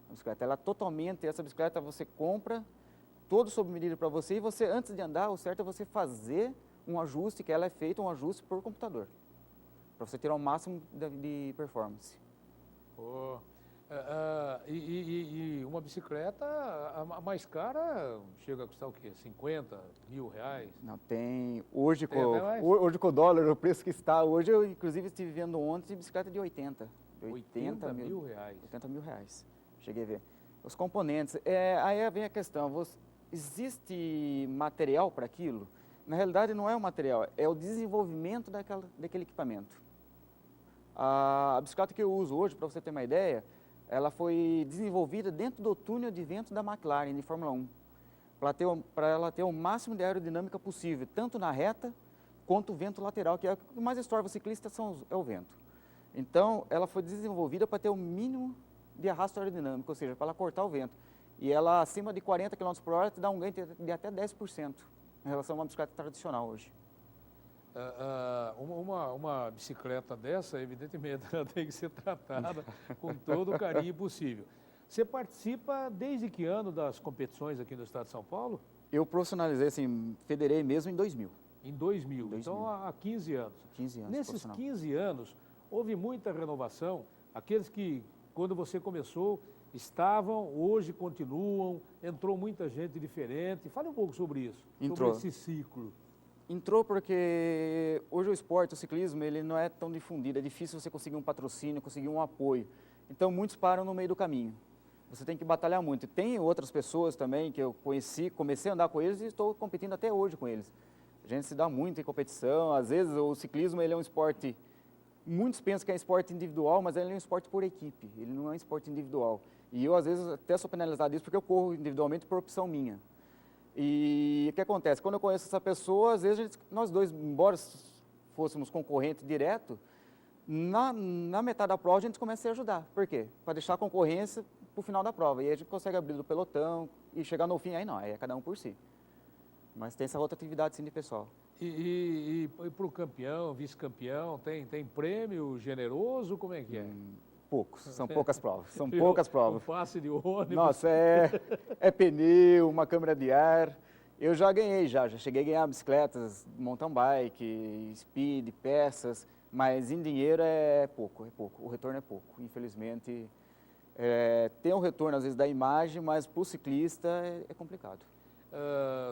[SPEAKER 3] A bicicleta, ela totalmente, essa bicicleta você compra, todo sob medida para você, e você, antes de andar, o certo é você fazer um ajuste, que ela é feita um ajuste por computador, para você tirar o máximo de performance.
[SPEAKER 2] Oh. E uma bicicleta, a mais cara, chega a custar o quê? 50 mil reais?
[SPEAKER 3] Não, tem, hoje
[SPEAKER 2] Tem até mais?
[SPEAKER 3] hoje com o dólar, o preço que está, hoje eu inclusive estive vendo ontem de bicicleta de 80
[SPEAKER 2] mil reais.
[SPEAKER 3] 80 mil reais. Cheguei a ver. Os componentes, aí vem a questão, existe material para aquilo? Na realidade não é o material, é o desenvolvimento daquele equipamento. A bicicleta que eu uso hoje, para você ter uma ideia, ela foi desenvolvida dentro do túnel de vento da McLaren de Fórmula 1, para ela ter o máximo de aerodinâmica possível, tanto na reta quanto o vento lateral, que é o que mais estorva o ciclista é o vento. Então, ela foi desenvolvida para ter o mínimo de arrasto aerodinâmico, ou seja, para ela cortar o vento. E ela, acima de 40 km por hora, te dá um ganho de até 10% em relação a uma bicicleta tradicional hoje.
[SPEAKER 2] Uma bicicleta dessa, evidentemente, ela tem que ser tratada com todo o carinho possível. Você participa desde que ano das competições aqui no estado de São Paulo?
[SPEAKER 3] Eu profissionalizei, assim, federei mesmo em 2000.
[SPEAKER 2] Em 2000, então há 15 anos.
[SPEAKER 3] 15 anos.
[SPEAKER 2] Nesses 15 anos, houve muita renovação. Aqueles que, quando você começou, estavam, hoje continuam, entrou muita gente diferente. Fale um pouco sobre isso,
[SPEAKER 3] Entrou.
[SPEAKER 2] sobre esse ciclo.
[SPEAKER 3] Entrou porque hoje o esporte, o ciclismo, ele não é tão difundido, é difícil você conseguir um patrocínio, conseguir um apoio. Então muitos param no meio do caminho. Você tem que batalhar muito. Tem outras pessoas também que eu conheci, comecei a andar com eles e estou competindo até hoje com eles. A gente se dá muito em competição, às vezes o ciclismo ele é um esporte, muitos pensam que é um esporte individual, mas ele é um esporte por equipe, ele não é um esporte individual. E eu às vezes até sou penalizado disso porque eu corro individualmente por opção minha. E o que acontece? Quando eu conheço essa pessoa, às vezes nós dois, embora fôssemos concorrentes direto, na metade da prova a gente começa a se ajudar. Por quê? Para deixar a concorrência para o final da prova. E aí a gente consegue abrir do pelotão e chegar no fim, aí não, aí é cada um por si. Mas tem essa rotatividade sim de pessoal.
[SPEAKER 2] E para o campeão, vice-campeão, tem prêmio generoso? Como é que é?
[SPEAKER 3] Poucos, são poucas provas, são poucas provas.
[SPEAKER 2] Um passe de ônibus.
[SPEAKER 3] Nossa, é pneu, uma câmera de ar. Eu já ganhei, já cheguei a ganhar bicicletas, mountain bike, speed, peças, mas em dinheiro é pouco, o retorno é pouco, infelizmente. Tem um retorno às vezes da imagem, mas para o ciclista é complicado.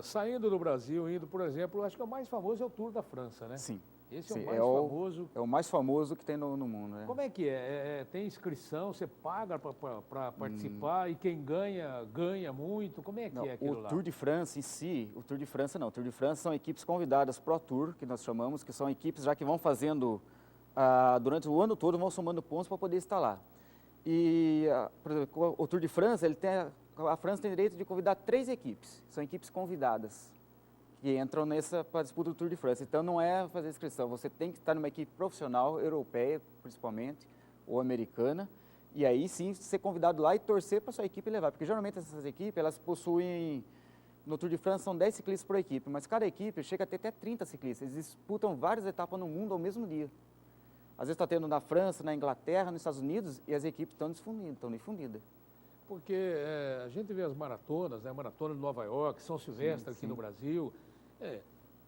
[SPEAKER 2] saindo do Brasil, indo, por exemplo, acho que o mais famoso é o Tour da França, né?
[SPEAKER 3] Sim.
[SPEAKER 2] Esse
[SPEAKER 3] Sim,
[SPEAKER 2] é o mais famoso.
[SPEAKER 3] É o mais famoso que tem no mundo, né?
[SPEAKER 2] Como é que é? Tem inscrição, você paga para participar e quem ganha, ganha muito? Como é que é aquilo lá?
[SPEAKER 3] O Tour de França em si, o Tour de França não. O Tour de França são equipes convidadas Pro Tour, que nós chamamos, que são equipes já que vão fazendo, durante o ano todo, vão somando pontos para poder estar lá. E, por exemplo, o Tour de França, a França tem direito de convidar 3 equipes, são equipes convidadas, que entram para a disputa do Tour de França. Então, não é fazer inscrição, você tem que estar numa equipe profissional, europeia, principalmente, ou americana, e aí sim ser convidado lá e torcer para a sua equipe levar. Porque, geralmente, essas equipes, elas possuem, no Tour de França, são 10 ciclistas por equipe, mas cada equipe chega a ter até 30 ciclistas. Eles disputam várias etapas no mundo ao mesmo dia. Às vezes está tendo na França, na Inglaterra, nos Estados Unidos, e as equipes estão difundidas.
[SPEAKER 2] Porque a gente vê as maratonas, né? Maratona de Nova York, São Silvestre aqui no Brasil,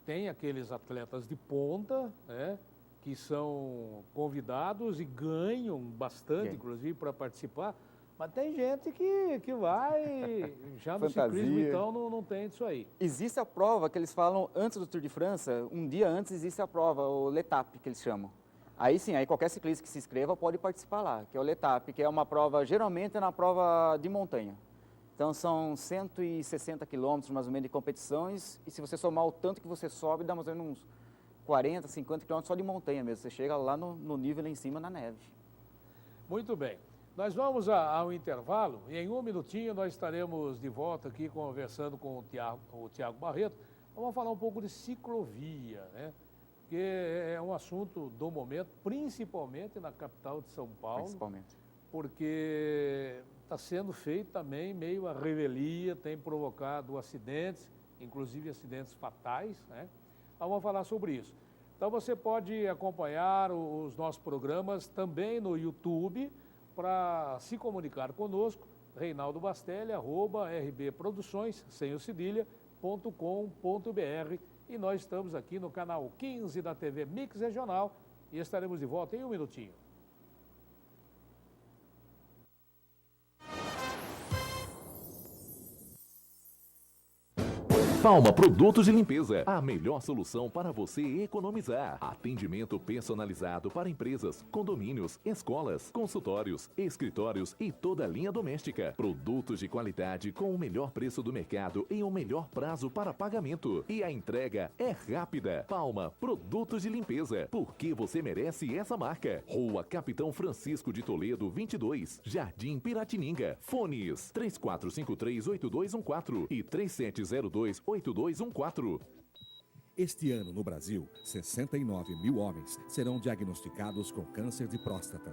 [SPEAKER 2] tem aqueles atletas de ponta, né? Que são convidados e ganham bastante, inclusive, para participar, mas tem gente que vai, já no ciclismo, então, não tem isso aí.
[SPEAKER 3] Existe a prova que eles falam antes do Tour de França, um dia antes existe a prova, o L'Étape, que eles chamam. Aí sim, aí qualquer ciclista que se inscreva pode participar lá, que é o L'Étape, que é uma prova, geralmente é na prova de montanha. Então são 160 quilômetros mais ou menos de competições, e se você somar o tanto que você sobe, dá mais ou menos uns 40, 50 quilômetros só de montanha mesmo. Você chega lá no nível lá em cima, na neve.
[SPEAKER 2] Muito bem. Nós vamos ao intervalo e em um minutinho nós estaremos de volta aqui conversando com o Tiago Barreto. Vamos falar um pouco de ciclovia, né? Que é um assunto do momento, principalmente na capital de São Paulo.
[SPEAKER 3] Principalmente.
[SPEAKER 2] Porque está sendo feito também meio a revelia, tem provocado acidentes, inclusive acidentes fatais, né? Então, vamos falar sobre isso. Então você pode acompanhar os nossos programas também no YouTube para se comunicar conosco, Reinaldo Bastelli, @rbproduções, sem o cedilha.com.br, e nós estamos aqui no canal 15 da TV Mix Regional e estaremos de volta em um minutinho.
[SPEAKER 4] Palma Produtos de Limpeza, a melhor solução para você economizar. Atendimento personalizado para empresas, condomínios, escolas, consultórios, escritórios e toda a linha doméstica. Produtos de qualidade com o melhor preço do mercado e o melhor prazo para pagamento. E a entrega é rápida. Palma Produtos de Limpeza, porque você merece essa marca. Rua Capitão Francisco de Toledo, 22, Jardim Piratininga. Fones 3453-8214 e 3702-8214.
[SPEAKER 5] Este ano, no Brasil, 69 mil homens serão diagnosticados com câncer de próstata.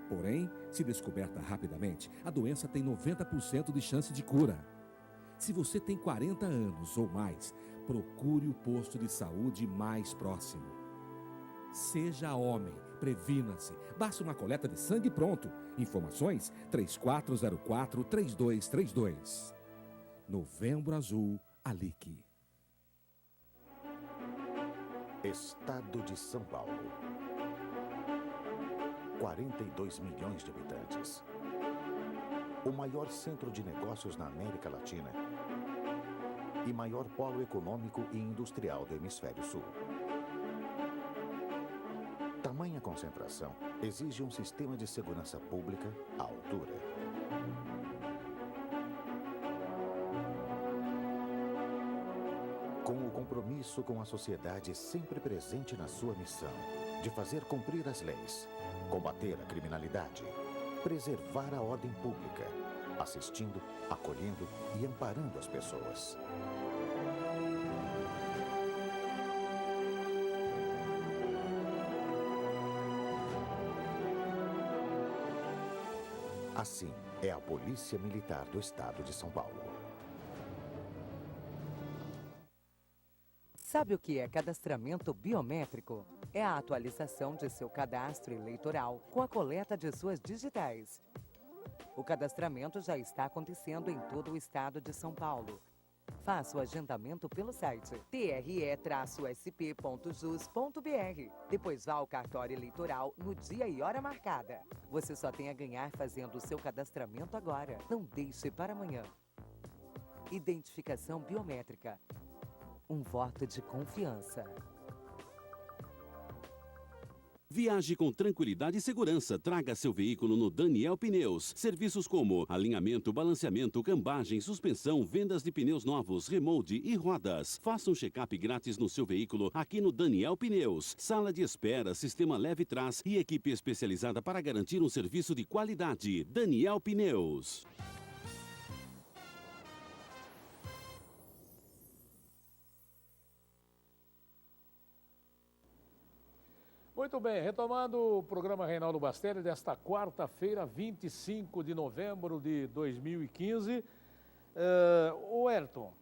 [SPEAKER 5] Porém, se descoberta rapidamente, a doença tem 90% de chance de cura. Se você tem 40 anos ou mais, procure o posto de saúde mais próximo. Seja homem, previna-se. Basta uma coleta de sangue pronto. Informações 3404-3232. Novembro Azul, Alic.
[SPEAKER 6] Estado de São Paulo. 42 milhões de habitantes. O maior centro de negócios na América Latina e maior polo econômico e industrial do Hemisfério Sul. Tamanha concentração exige um sistema de segurança pública à altura. Com o compromisso com a sociedade sempre presente na sua missão de fazer cumprir as leis, combater a criminalidade, preservar a ordem pública, assistindo, acolhendo e amparando as pessoas. Assim é a Polícia Militar do Estado de São Paulo.
[SPEAKER 7] Sabe o que é cadastramento biométrico? É a atualização de seu cadastro eleitoral com a coleta de suas digitais. O cadastramento já está acontecendo em todo o estado de São Paulo. Faça o agendamento pelo site tre-sp.jus.br. Depois vá ao cartório eleitoral no dia e hora marcada. Você só tem a ganhar fazendo o seu cadastramento agora. Não deixe para amanhã. identificação biométrica. Um voto de confiança.
[SPEAKER 8] Viaje com tranquilidade e segurança. Traga seu veículo no Daniel Pneus. Serviços como alinhamento, balanceamento, cambagem, suspensão, vendas de pneus novos, remold e rodas. Faça um check-up grátis no seu veículo aqui no Daniel Pneus. Sala de espera, sistema leve trás e equipe especializada para garantir um serviço de qualidade. Daniel Pneus.
[SPEAKER 2] Muito bem, retomando o programa Reinaldo Bastelli desta quarta-feira, 25 de novembro de 2015. Ô Ayrton,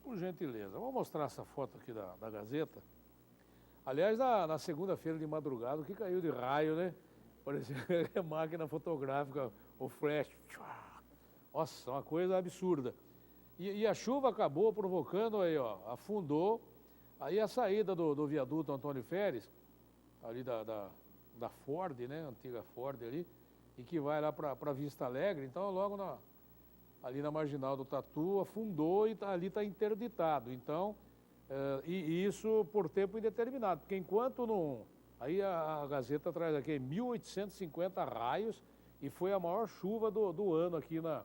[SPEAKER 2] por gentileza, vamos mostrar essa foto aqui da Gazeta. Aliás, na segunda-feira de madrugada, o que caiu de raio, né? Parecia máquina fotográfica, o flash. Nossa, uma coisa absurda. E a chuva acabou provocando aí, ó, afundou. Aí a saída do viaduto Antônio Feres, ali da Ford, né, antiga Ford ali, e que vai lá para Vista Alegre, então logo ali na marginal do Tatu, afundou e ali está interditado. Então, e isso por tempo indeterminado, porque enquanto não... Aí a Gazeta traz aqui 1.850 raios e foi a maior chuva do ano aqui na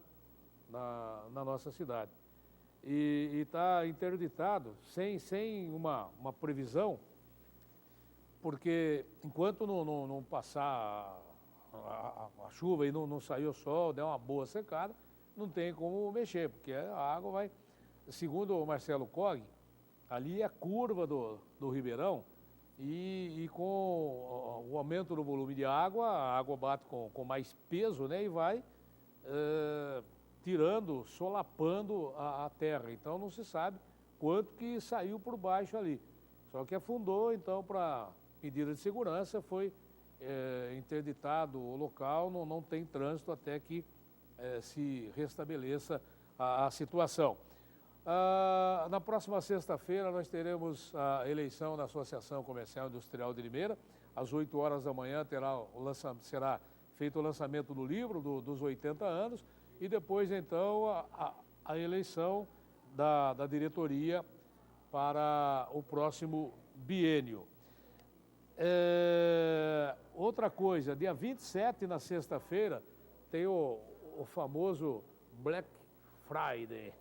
[SPEAKER 2] nossa cidade. E está interditado, sem uma previsão, porque enquanto não passar a chuva e não sair o sol, der uma boa secada, não tem como mexer, porque a água vai... Segundo o Marcelo Cog, ali é a curva do Ribeirão e com o aumento do volume de água, a água bate com mais peso, né, e vai tirando, solapando a terra. Então não se sabe quanto que saiu por baixo ali. Só que afundou, então, para medida de segurança, foi interditado o local, não tem trânsito até que se restabeleça a situação. Na próxima sexta-feira nós teremos a eleição da Associação Comercial e Industrial de Limeira. Às 8 horas da manhã será feito o lançamento do livro dos 80 anos e depois, então, a eleição da diretoria para o próximo biênio. Outra coisa, dia 27, na sexta-feira, tem o famoso Black Friday.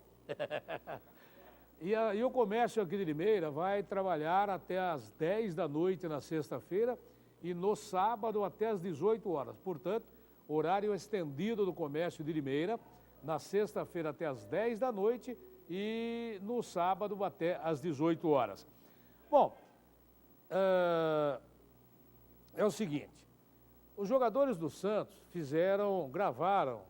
[SPEAKER 2] E o comércio aqui de Limeira vai trabalhar até às 10 da noite na sexta-feira e no sábado até às 18 horas. Portanto, horário estendido do comércio de Limeira, na sexta-feira até às 10 da noite e no sábado até às 18 horas. Bom, é o seguinte, os jogadores do Santos gravaram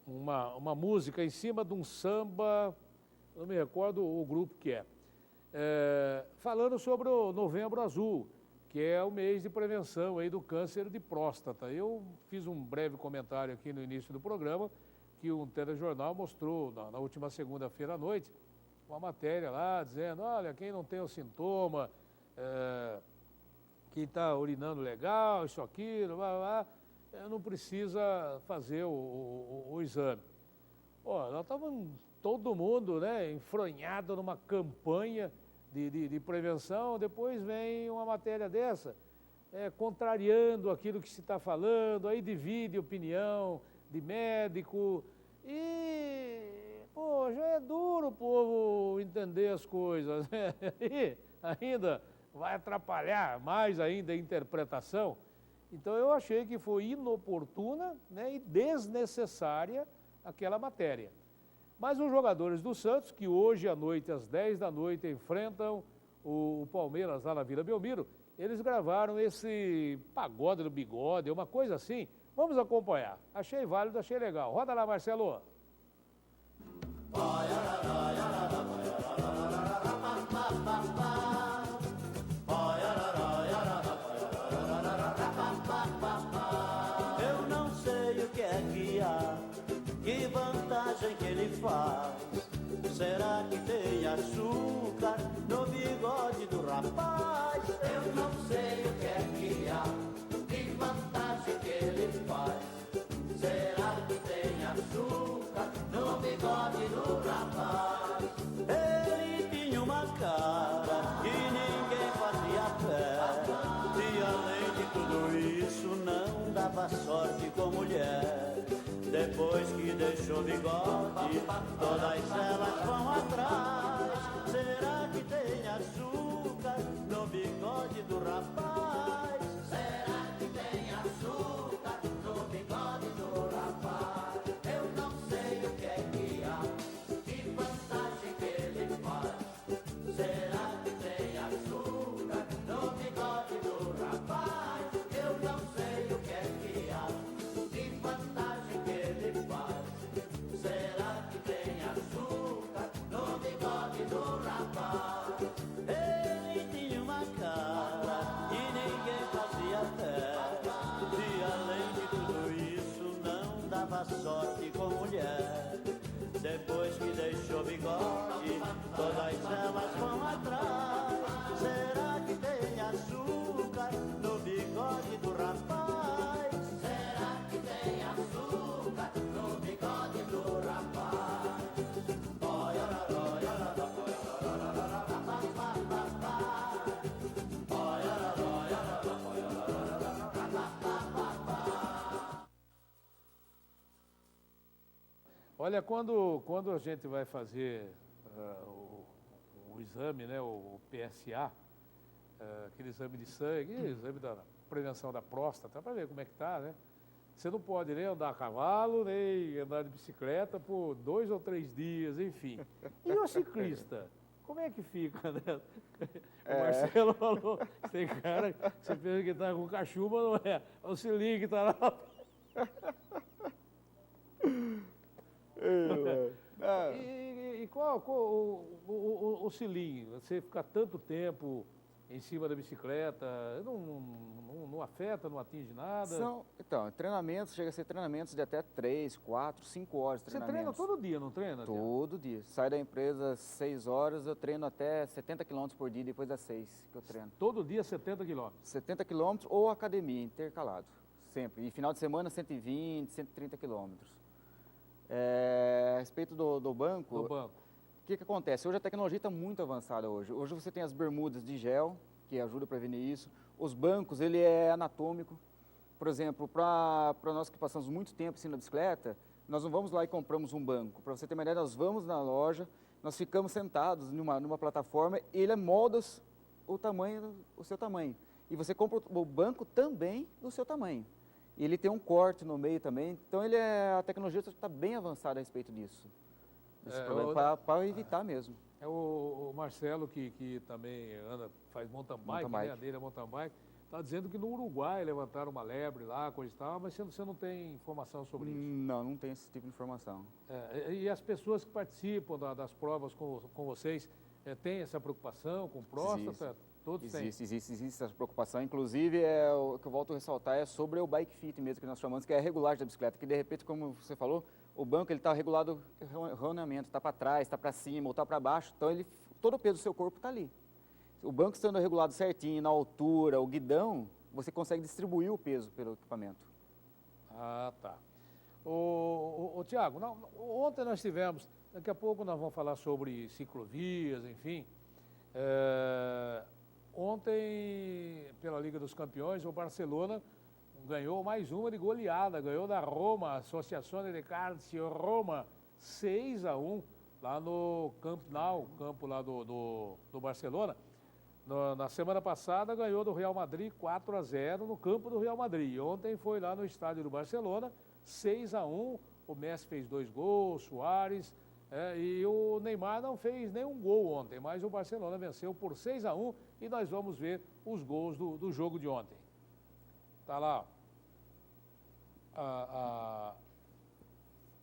[SPEAKER 2] uma música em cima de um samba, não me recordo o grupo que falando sobre o Novembro Azul, que é o mês de prevenção aí do câncer de próstata. Eu fiz um breve comentário aqui no início do programa, que um telejornal mostrou na última segunda-feira à noite, uma matéria lá dizendo, olha, quem não tem o sintoma, quem está urinando legal, isso, aquilo, não precisa fazer o exame. Nós estávamos todo mundo, né, enfronhado numa campanha de prevenção, depois vem uma matéria dessa, contrariando aquilo que se está falando, aí divide opinião de médico e, já é duro o povo entender as coisas, né? E ainda vai atrapalhar mais ainda a interpretação. Então eu achei que foi inoportuna, né, e desnecessária aquela matéria. Mas os jogadores do Santos, que hoje à noite, às 10 da noite, enfrentam o Palmeiras lá na Vila Belmiro, eles gravaram esse pagode do bigode, uma coisa assim. Vamos acompanhar. Achei válido, achei legal. Roda lá, Marcelo.
[SPEAKER 9] Eu não sei o que é que há, que vantagem que ele faz. Será que tem açúcar no bigode do rapaz? Eu não sei o que é que há, que vantagem que ele faz. Será que tem açúcar no do rapaz. Ele tinha uma cara que ninguém fazia fé. E além de tudo isso, não dava sorte com mulher. Depois que deixou bigode, todas elas vão atrás. Será que tem açúcar no bigode do rapaz? Será que tem açúcar no bigode do rapaz? Eu não sei o que é que há, que vantagem que ele faz. Será que tem açúcar no bigode do rapaz? Eu não sei o que é que há, que vantagem que ele faz. Será que tem açúcar no bigode do rapaz? Ele tinha uma cara e ninguém fazia fé. E além de tudo isso, não dava sorte com mulher. Depois que deixou bigode, todas elas vão atrás. Será que tem açúcar no bigode do rapaz? Será que tem açúcar no bigode do rapaz?
[SPEAKER 2] Olha, quando a gente vai fazer o exame, né, o PSA, aquele exame de sangue, exame da prevenção da próstata, para ver como é que tá, né? Você não pode nem andar a cavalo, nem andar de bicicleta por 2 ou 3 dias, enfim. E o ciclista? Como é que fica, né? O Marcelo falou, tem cara, você pensa que tá com cachumba, não é? É o cilinho que tá lá. E qual o cilinho? Você ficar tanto tempo em cima da bicicleta, não afeta, não atinge nada?
[SPEAKER 3] Então, treinamentos, chega a ser treinamentos de até 3, 4, 5 horas de
[SPEAKER 2] Você
[SPEAKER 3] treinamento.
[SPEAKER 2] treina todo dia, não treina? Tiago?
[SPEAKER 3] Todo dia. Sai da empresa às 6 horas, eu treino até 70 km por dia, depois das 6 que eu treino.
[SPEAKER 2] Todo dia 70 quilômetros?
[SPEAKER 3] 70 km ou academia, intercalado, sempre. E final de semana 120, 130 quilômetros. A respeito do banco,
[SPEAKER 2] Do banco.
[SPEAKER 3] o que acontece? Hoje a tecnologia está muito avançada hoje. Hoje você tem as bermudas de gel, que ajuda a prevenir isso. Os bancos, ele é anatômico. Por exemplo, para nós que passamos muito tempo em cima da bicicleta, nós não vamos lá e compramos um banco. Para você ter uma ideia, nós vamos na loja, nós ficamos sentados numa plataforma, e ele molda o seu tamanho. E você compra o banco também do seu tamanho. E ele tem um corte no meio também, então a tecnologia está bem avançada a respeito disso. Para evitar mesmo.
[SPEAKER 2] É o Marcelo, que também faz mountain bike, né? A dele é mountain bike, está dizendo que no Uruguai levantaram uma lebre lá, coisa e tal, mas você não tem informação sobre isso?
[SPEAKER 3] Não tem esse tipo de informação.
[SPEAKER 2] E as pessoas que participam das provas com vocês, têm essa preocupação com próstata? Todos têm?
[SPEAKER 3] Existe essa preocupação. Inclusive, o que eu volto a ressaltar é sobre o bike fit mesmo, que nós chamamos, que é a regulagem da bicicleta, que de repente, como você falou, o banco está regulado erroneamente, está para trás, está para cima ou está para baixo, então todo o peso do seu corpo está ali. O banco estando regulado certinho, na altura, o guidão, você consegue distribuir o peso pelo equipamento.
[SPEAKER 2] Ah, tá. Ô Tiago, ontem nós tivemos, daqui a pouco nós vamos falar sobre ciclovias, enfim. Ontem, pela Liga dos Campeões, o Barcelona ganhou mais uma de goleada, ganhou da Roma, Associazione de Calcio Roma, 6-1, lá no Camp Nou, campo lá do Barcelona. Na semana passada ganhou do Real Madrid 4-0 no campo do Real Madrid. Ontem foi lá no estádio do Barcelona, 6-1, o Messi fez 2 gols, Suárez, e o Neymar não fez nenhum gol ontem, mas o Barcelona venceu por 6-1 e nós vamos ver os gols do jogo de ontem. Tá lá,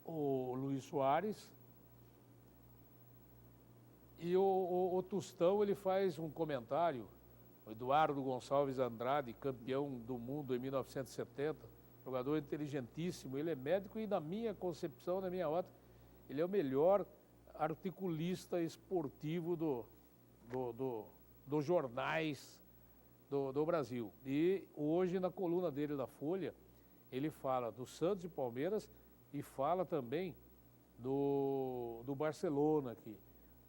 [SPEAKER 2] o Luiz Suárez e o Tostão, ele faz um comentário, o Eduardo Gonçalves Andrade, campeão do mundo em 1970, jogador inteligentíssimo, ele é médico e na minha concepção, na minha ótica, ele é o melhor articulista esportivo dos jornais do Brasil. E hoje, na coluna dele da Folha, ele fala do Santos e Palmeiras e fala também do Barcelona aqui.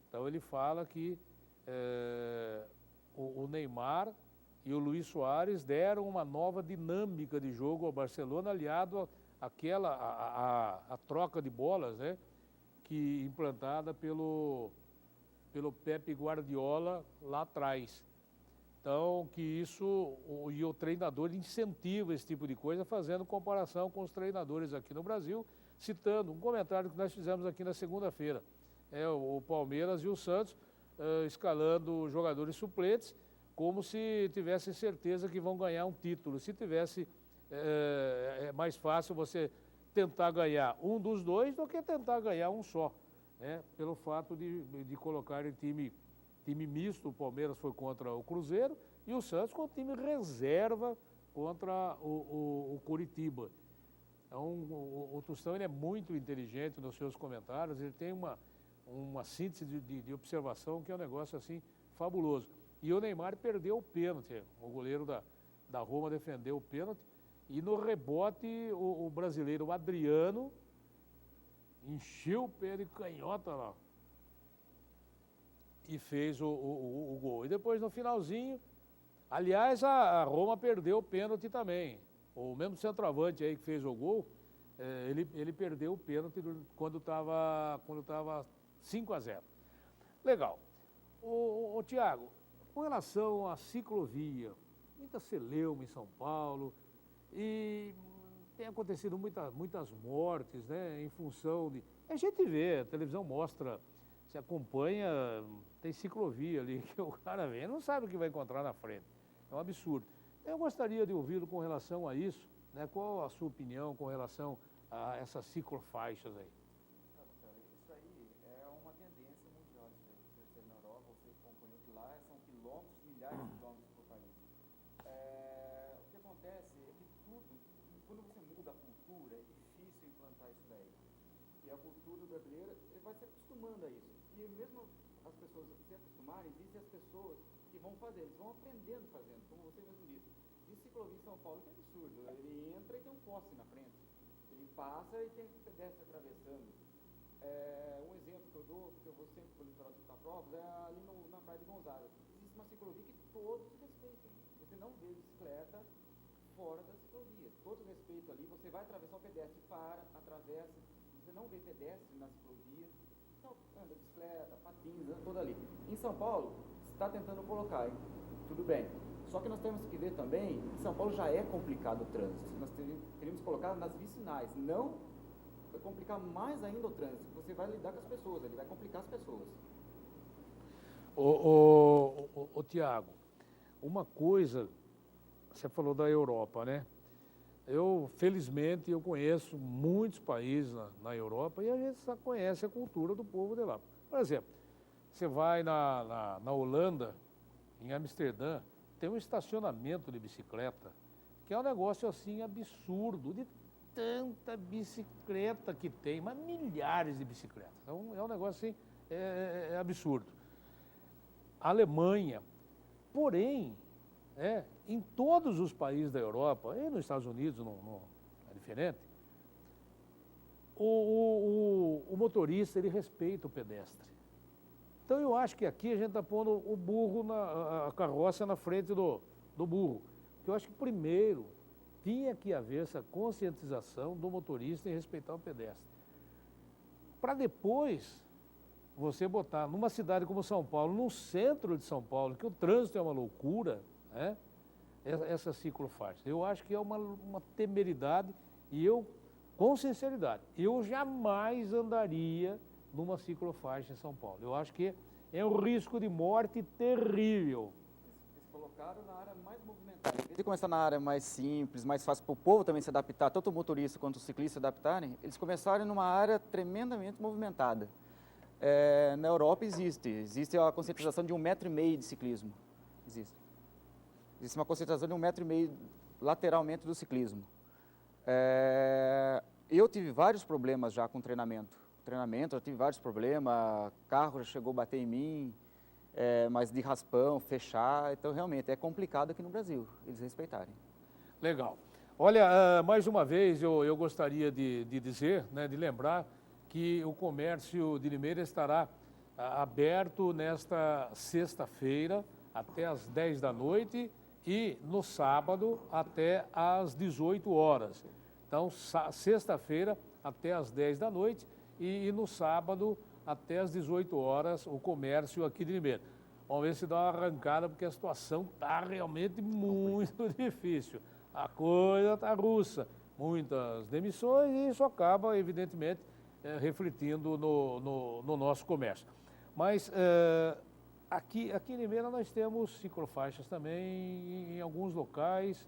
[SPEAKER 2] Então ele fala que o Neymar e o Luís Soares deram uma nova dinâmica de jogo ao Barcelona, aliado à troca de bolas, né, que implantada pelo Pepe Guardiola lá atrás. Então, que isso, e o treinador incentiva esse tipo de coisa, fazendo comparação com os treinadores aqui no Brasil, citando um comentário que nós fizemos aqui na segunda-feira. O Palmeiras e o Santos escalando jogadores suplentes, como se tivessem certeza que vão ganhar um título. Se tivesse, é mais fácil você tentar ganhar um dos dois do que tentar ganhar um só, né? Pelo fato de colocar em time misto. O Palmeiras foi contra o Cruzeiro e o Santos com o time reserva contra o Coritiba. Então, o Tostão ele é muito inteligente nos seus comentários, ele tem uma síntese de observação que é um negócio assim fabuloso. E o Neymar perdeu o pênalti, o goleiro da Roma defendeu o pênalti e no rebote o brasileiro Adriano encheu o pé de canhota lá e fez o gol. E depois no finalzinho, aliás, a Roma perdeu o pênalti também. O mesmo centroavante aí que fez o gol, ele perdeu o pênalti quando estava 5-0. Legal. Ô Tiago, com relação à ciclovia, muita celeuma em São Paulo e tem acontecido muitas mortes, né, em função de... A gente vê, a televisão mostra, se acompanha, tem ciclovia ali, que o cara vem, não sabe o que vai encontrar na frente. É um absurdo. Eu gostaria de ouvi-lo com relação a isso, né? Qual a sua opinião com relação a essas ciclofaixas aí?
[SPEAKER 3] Isso aí é uma tendência mundial. Você na Europa, você acompanhou que lá são quilômetros, milhares de quilômetros por país. O que acontece é que quando você muda a cultura, é difícil implantar isso daí. E a cultura brasileira vai se acostumando a isso. E mesmo as pessoas se acostumarem, existem as pessoas que vão fazer, eles vão aprendendo fazendo, como você mesmo disse. De ciclovia em São Paulo, que é absurdo. Ele entra e tem um poste na frente. Ele passa e tem pedestre atravessando. Um exemplo que eu dou, porque eu vou sempre para o litoral de Petrópolis, é ali na Praia de Gonzaga. Existe uma ciclovia que todos respeitam. Você não vê bicicleta fora da ciclovia. Todo respeito ali. Você vai atravessar o pedestre, atravessa. Você não vê pedestre na ciclovia. Então, anda bicicleta, patins, anda todo ali. Em São Paulo, você está tentando colocar, hein? Tudo bem. Só que nós temos que ver também, em São Paulo já é complicado o trânsito. Nós teríamos que colocar nas vicinais, não vai complicar mais ainda o trânsito. Você vai lidar com as pessoas, ele vai complicar as pessoas.
[SPEAKER 2] Ô Tiago, uma coisa, você falou da Europa, né? Felizmente, eu conheço muitos países na Europa e a gente só conhece a cultura do povo de lá. Por exemplo, você vai na Holanda, em Amsterdã, tem um estacionamento de bicicleta, que é um negócio assim absurdo, de tanta bicicleta que tem, mas milhares de bicicletas. Então é um negócio assim, é absurdo. A Alemanha, porém, em todos os países da Europa, e nos Estados Unidos não é diferente, o motorista ele respeita o pedestre. Então eu acho que aqui a gente está pondo o burro, a carroça na frente do burro. Porque eu acho que primeiro tinha que haver essa conscientização do motorista em respeitar o pedestre. Para depois você botar numa cidade como São Paulo, no centro de São Paulo, que o trânsito é uma loucura, né? Essa ciclofaixa. Eu acho que é uma temeridade e eu, com sinceridade, eu jamais andaria numa ciclofaixa em São Paulo. Eu acho que é um risco de morte terrível.
[SPEAKER 3] Eles colocaram na área mais movimentada. Em vez de começar na área mais simples, mais fácil para o povo também se adaptar, tanto o motorista quanto o ciclista se adaptarem, eles começaram numa área tremendamente movimentada. Na Europa existe a conscientização de 1,5 metro de ciclismo. Existe uma conscientização de 1,5 metro lateralmente do ciclismo. Eu tive vários problemas já com treinamento, eu tive vários problemas, carro já chegou a bater em mim, mas de raspão, fechar, então realmente é complicado aqui no Brasil, eles respeitarem.
[SPEAKER 2] Legal. Olha, mais uma vez eu gostaria de dizer, né, de lembrar que o comércio de Limeira estará aberto nesta sexta-feira até às 10 da noite e no sábado até às 18 horas. Então, sexta-feira até às 10 da noite e no sábado até às 18 horas o comércio aqui de Limeira. Vamos ver se dá uma arrancada, porque a situação está realmente muito difícil. A coisa está russa. Muitas demissões e isso acaba, evidentemente, refletindo no nosso comércio. Mas aqui em Limeira nós temos ciclofaixas também em alguns locais,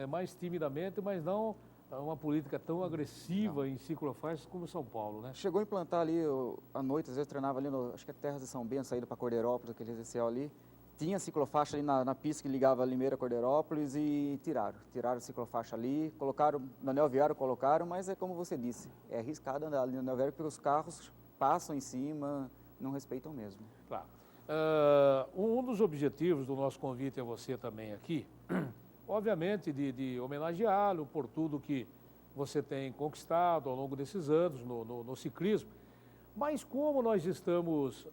[SPEAKER 2] mais timidamente, mas não uma política tão agressiva em ciclofaixas como São Paulo, né?
[SPEAKER 3] Chegou a implantar ali, à noite, às vezes treinava ali, acho que é Terras de São Bento, saída para Cordeirópolis, aquele residencial ali. Tinha ciclofaixa ali na pista que ligava Limeira a Cordeirópolis e tiraram a ciclofaixa ali, colocaram, no anel viário colocaram, mas é como você disse, é arriscado andar ali no anel viário porque os carros passam em cima, não respeitam mesmo.
[SPEAKER 2] Claro. Um dos objetivos do nosso convite a você também aqui, obviamente de homenageá-lo por tudo que você tem conquistado ao longo desses anos no ciclismo, mas como nós estamos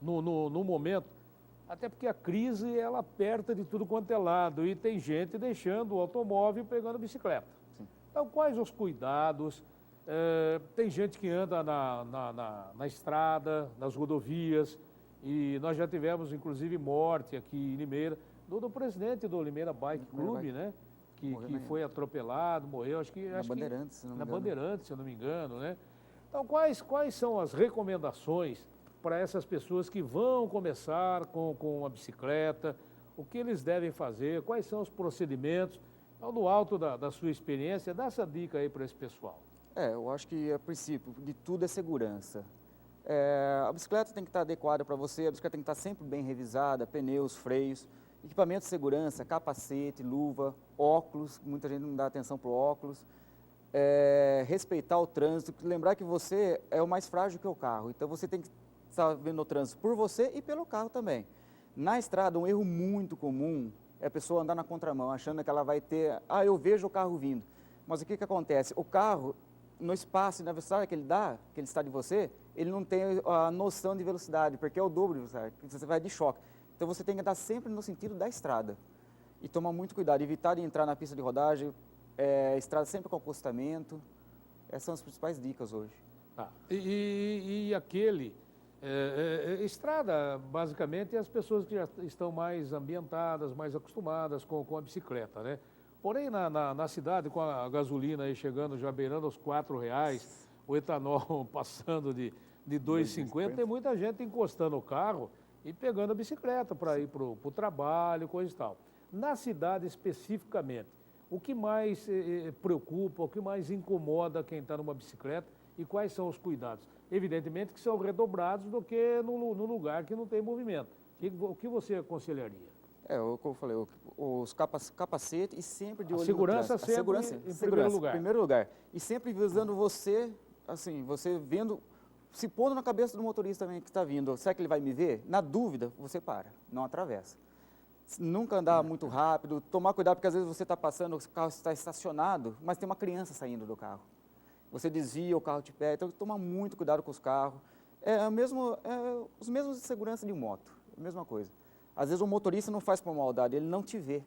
[SPEAKER 2] no momento, até porque a crise ela aperta de tudo quanto é lado e tem gente deixando o automóvel e pegando bicicleta.
[SPEAKER 3] Sim.
[SPEAKER 2] Então, quais os cuidados? Tem gente que anda na estrada, nas rodovias, e nós já tivemos, inclusive, morte aqui em Limeira, do presidente do Limeira Bike Club, né? Que foi atropelado, morreu, acho que
[SPEAKER 3] Bandeirantes, se não me
[SPEAKER 2] na
[SPEAKER 3] engano.
[SPEAKER 2] Bandeirantes, se eu não me engano, né? Então, quais são as recomendações para essas pessoas que vão começar com a bicicleta? O que eles devem fazer? Quais são os procedimentos? Então, no alto da sua experiência, dá essa dica aí para esse pessoal.
[SPEAKER 3] Eu acho que a princípio de tudo é segurança. A bicicleta tem que estar adequada para você, a bicicleta tem que estar sempre bem revisada, pneus, freios, equipamento de segurança, capacete, luva, óculos, muita gente não dá atenção para o óculos, respeitar o trânsito, lembrar que você é o mais frágil que o carro, então você tem que estar vendo o trânsito por você e pelo carro também. Na estrada, um erro muito comum é a pessoa andar na contramão, achando que ela vai ter, eu vejo o carro vindo, mas o que acontece? O carro, no espaço e na velocidade que ele está de você, ele não tem a noção de velocidade, porque é o dobro de velocidade, você vai de choque. Então você tem que andar sempre no sentido da estrada e tomar muito cuidado, evitar de entrar na pista de rodagem, estrada sempre com acostamento. Essas são as principais dicas hoje.
[SPEAKER 2] E estrada, basicamente, é as pessoas que já estão mais ambientadas, mais acostumadas com a bicicleta, né? Porém, na cidade, com a gasolina aí chegando, já beirando os R$4, o etanol passando de R$2,50, tem muita gente encostando o carro e pegando a bicicleta para ir para o trabalho, coisa e tal. Na cidade, especificamente, o que mais preocupa, o que mais incomoda quem está numa bicicleta e quais são os cuidados? Evidentemente que são redobrados do que no lugar que não tem movimento. O que você aconselharia?
[SPEAKER 3] Como eu falei, os capacetes e sempre de olho
[SPEAKER 2] segurança
[SPEAKER 3] no
[SPEAKER 2] sempre em primeiro lugar.
[SPEAKER 3] Em primeiro lugar. E sempre visando você, assim, você vendo, se pondo na cabeça do motorista também que está vindo, será que ele vai me ver? Na dúvida, você para, não atravessa. Nunca andar muito rápido, tomar cuidado, porque às vezes você está passando, o carro está estacionado, mas tem uma criança saindo do carro. Você desvia, o carro te pega, então toma muito cuidado com os carros. Os mesmos de segurança de moto, a mesma coisa. Às vezes o motorista não faz por maldade, ele não te vê.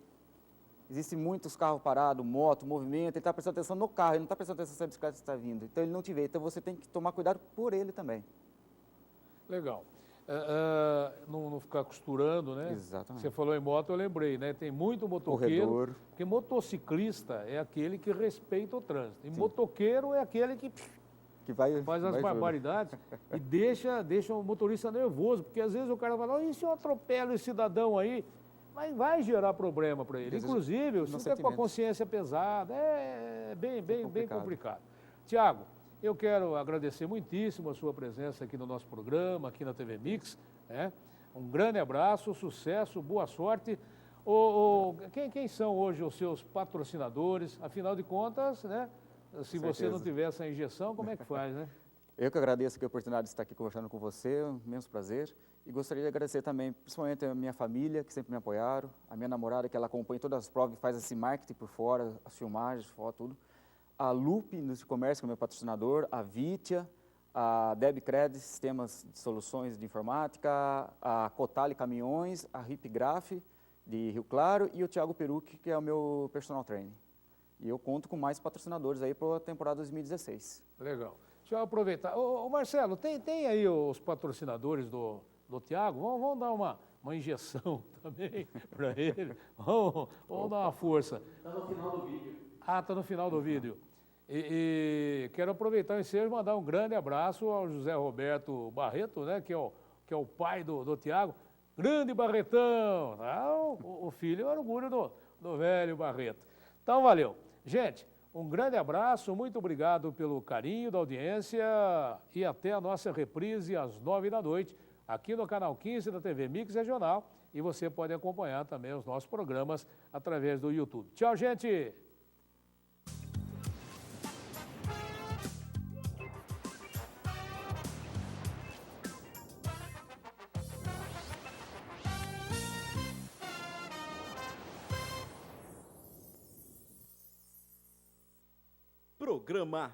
[SPEAKER 3] Existem muitos carros parados, moto, movimento, ele está prestando atenção no carro, ele não está prestando atenção se a bicicleta está vindo. Então ele não te vê, então você tem que tomar cuidado por ele também.
[SPEAKER 2] Legal. Não ficar costurando, né?
[SPEAKER 3] Exatamente.
[SPEAKER 2] Você falou em moto, eu lembrei, né? Tem muito motoqueiro,
[SPEAKER 3] Corredor.
[SPEAKER 2] porque motociclista é aquele que respeita o trânsito. E motoqueiro é aquele que faz as barbaridades e deixa o motorista nervoso, porque às vezes o cara fala, e se eu atropelo esse cidadão aí? Mas vai gerar problema para ele. Inclusive, você fica com a consciência pesada, é bem complicado. Tiago, eu quero agradecer muitíssimo a sua presença aqui no nosso programa, aqui na TV Mix, né? Um grande abraço, sucesso, boa sorte. Quem são hoje os seus patrocinadores? Afinal de contas, né? Se você não tiver essa injeção, como é que faz, né?
[SPEAKER 3] Eu que agradeço a oportunidade de estar aqui conversando com você, é um imenso prazer. E gostaria de agradecer também, principalmente a minha família, que sempre me apoiaram, a minha namorada, que ela acompanha todas as provas e faz esse marketing por fora, as filmagens, foto, tudo. a Loop Indústria e Comércio, que é meu patrocinador, a Vitia, a Debcred, Sistemas de Soluções de Informática, a Cotali Caminhões, a Ripgraph de Rio Claro e o Thiago Perucci, que é o meu personal trainer. E eu conto com mais patrocinadores aí para a temporada 2016.
[SPEAKER 2] Legal. Deixa eu aproveitar. Ô Marcelo, tem aí os patrocinadores do Thiago? Vamos dar uma injeção também para ele. Vamos dar uma força.
[SPEAKER 10] Está no final do vídeo.
[SPEAKER 2] Ah, está no final do vídeo. E quero aproveitar o ensejo e mandar um grande abraço ao José Roberto Barreto, né, que é o pai do Thiago. Grande Barretão! Ah, o filho é orgulho do velho Barreto. Então, valeu. Gente, um grande abraço, muito obrigado pelo carinho da audiência e até a nossa reprise às 9h, aqui no canal 15 da TV Mix Regional. E você pode acompanhar também os nossos programas através do YouTube. Tchau, gente!
[SPEAKER 1] Programa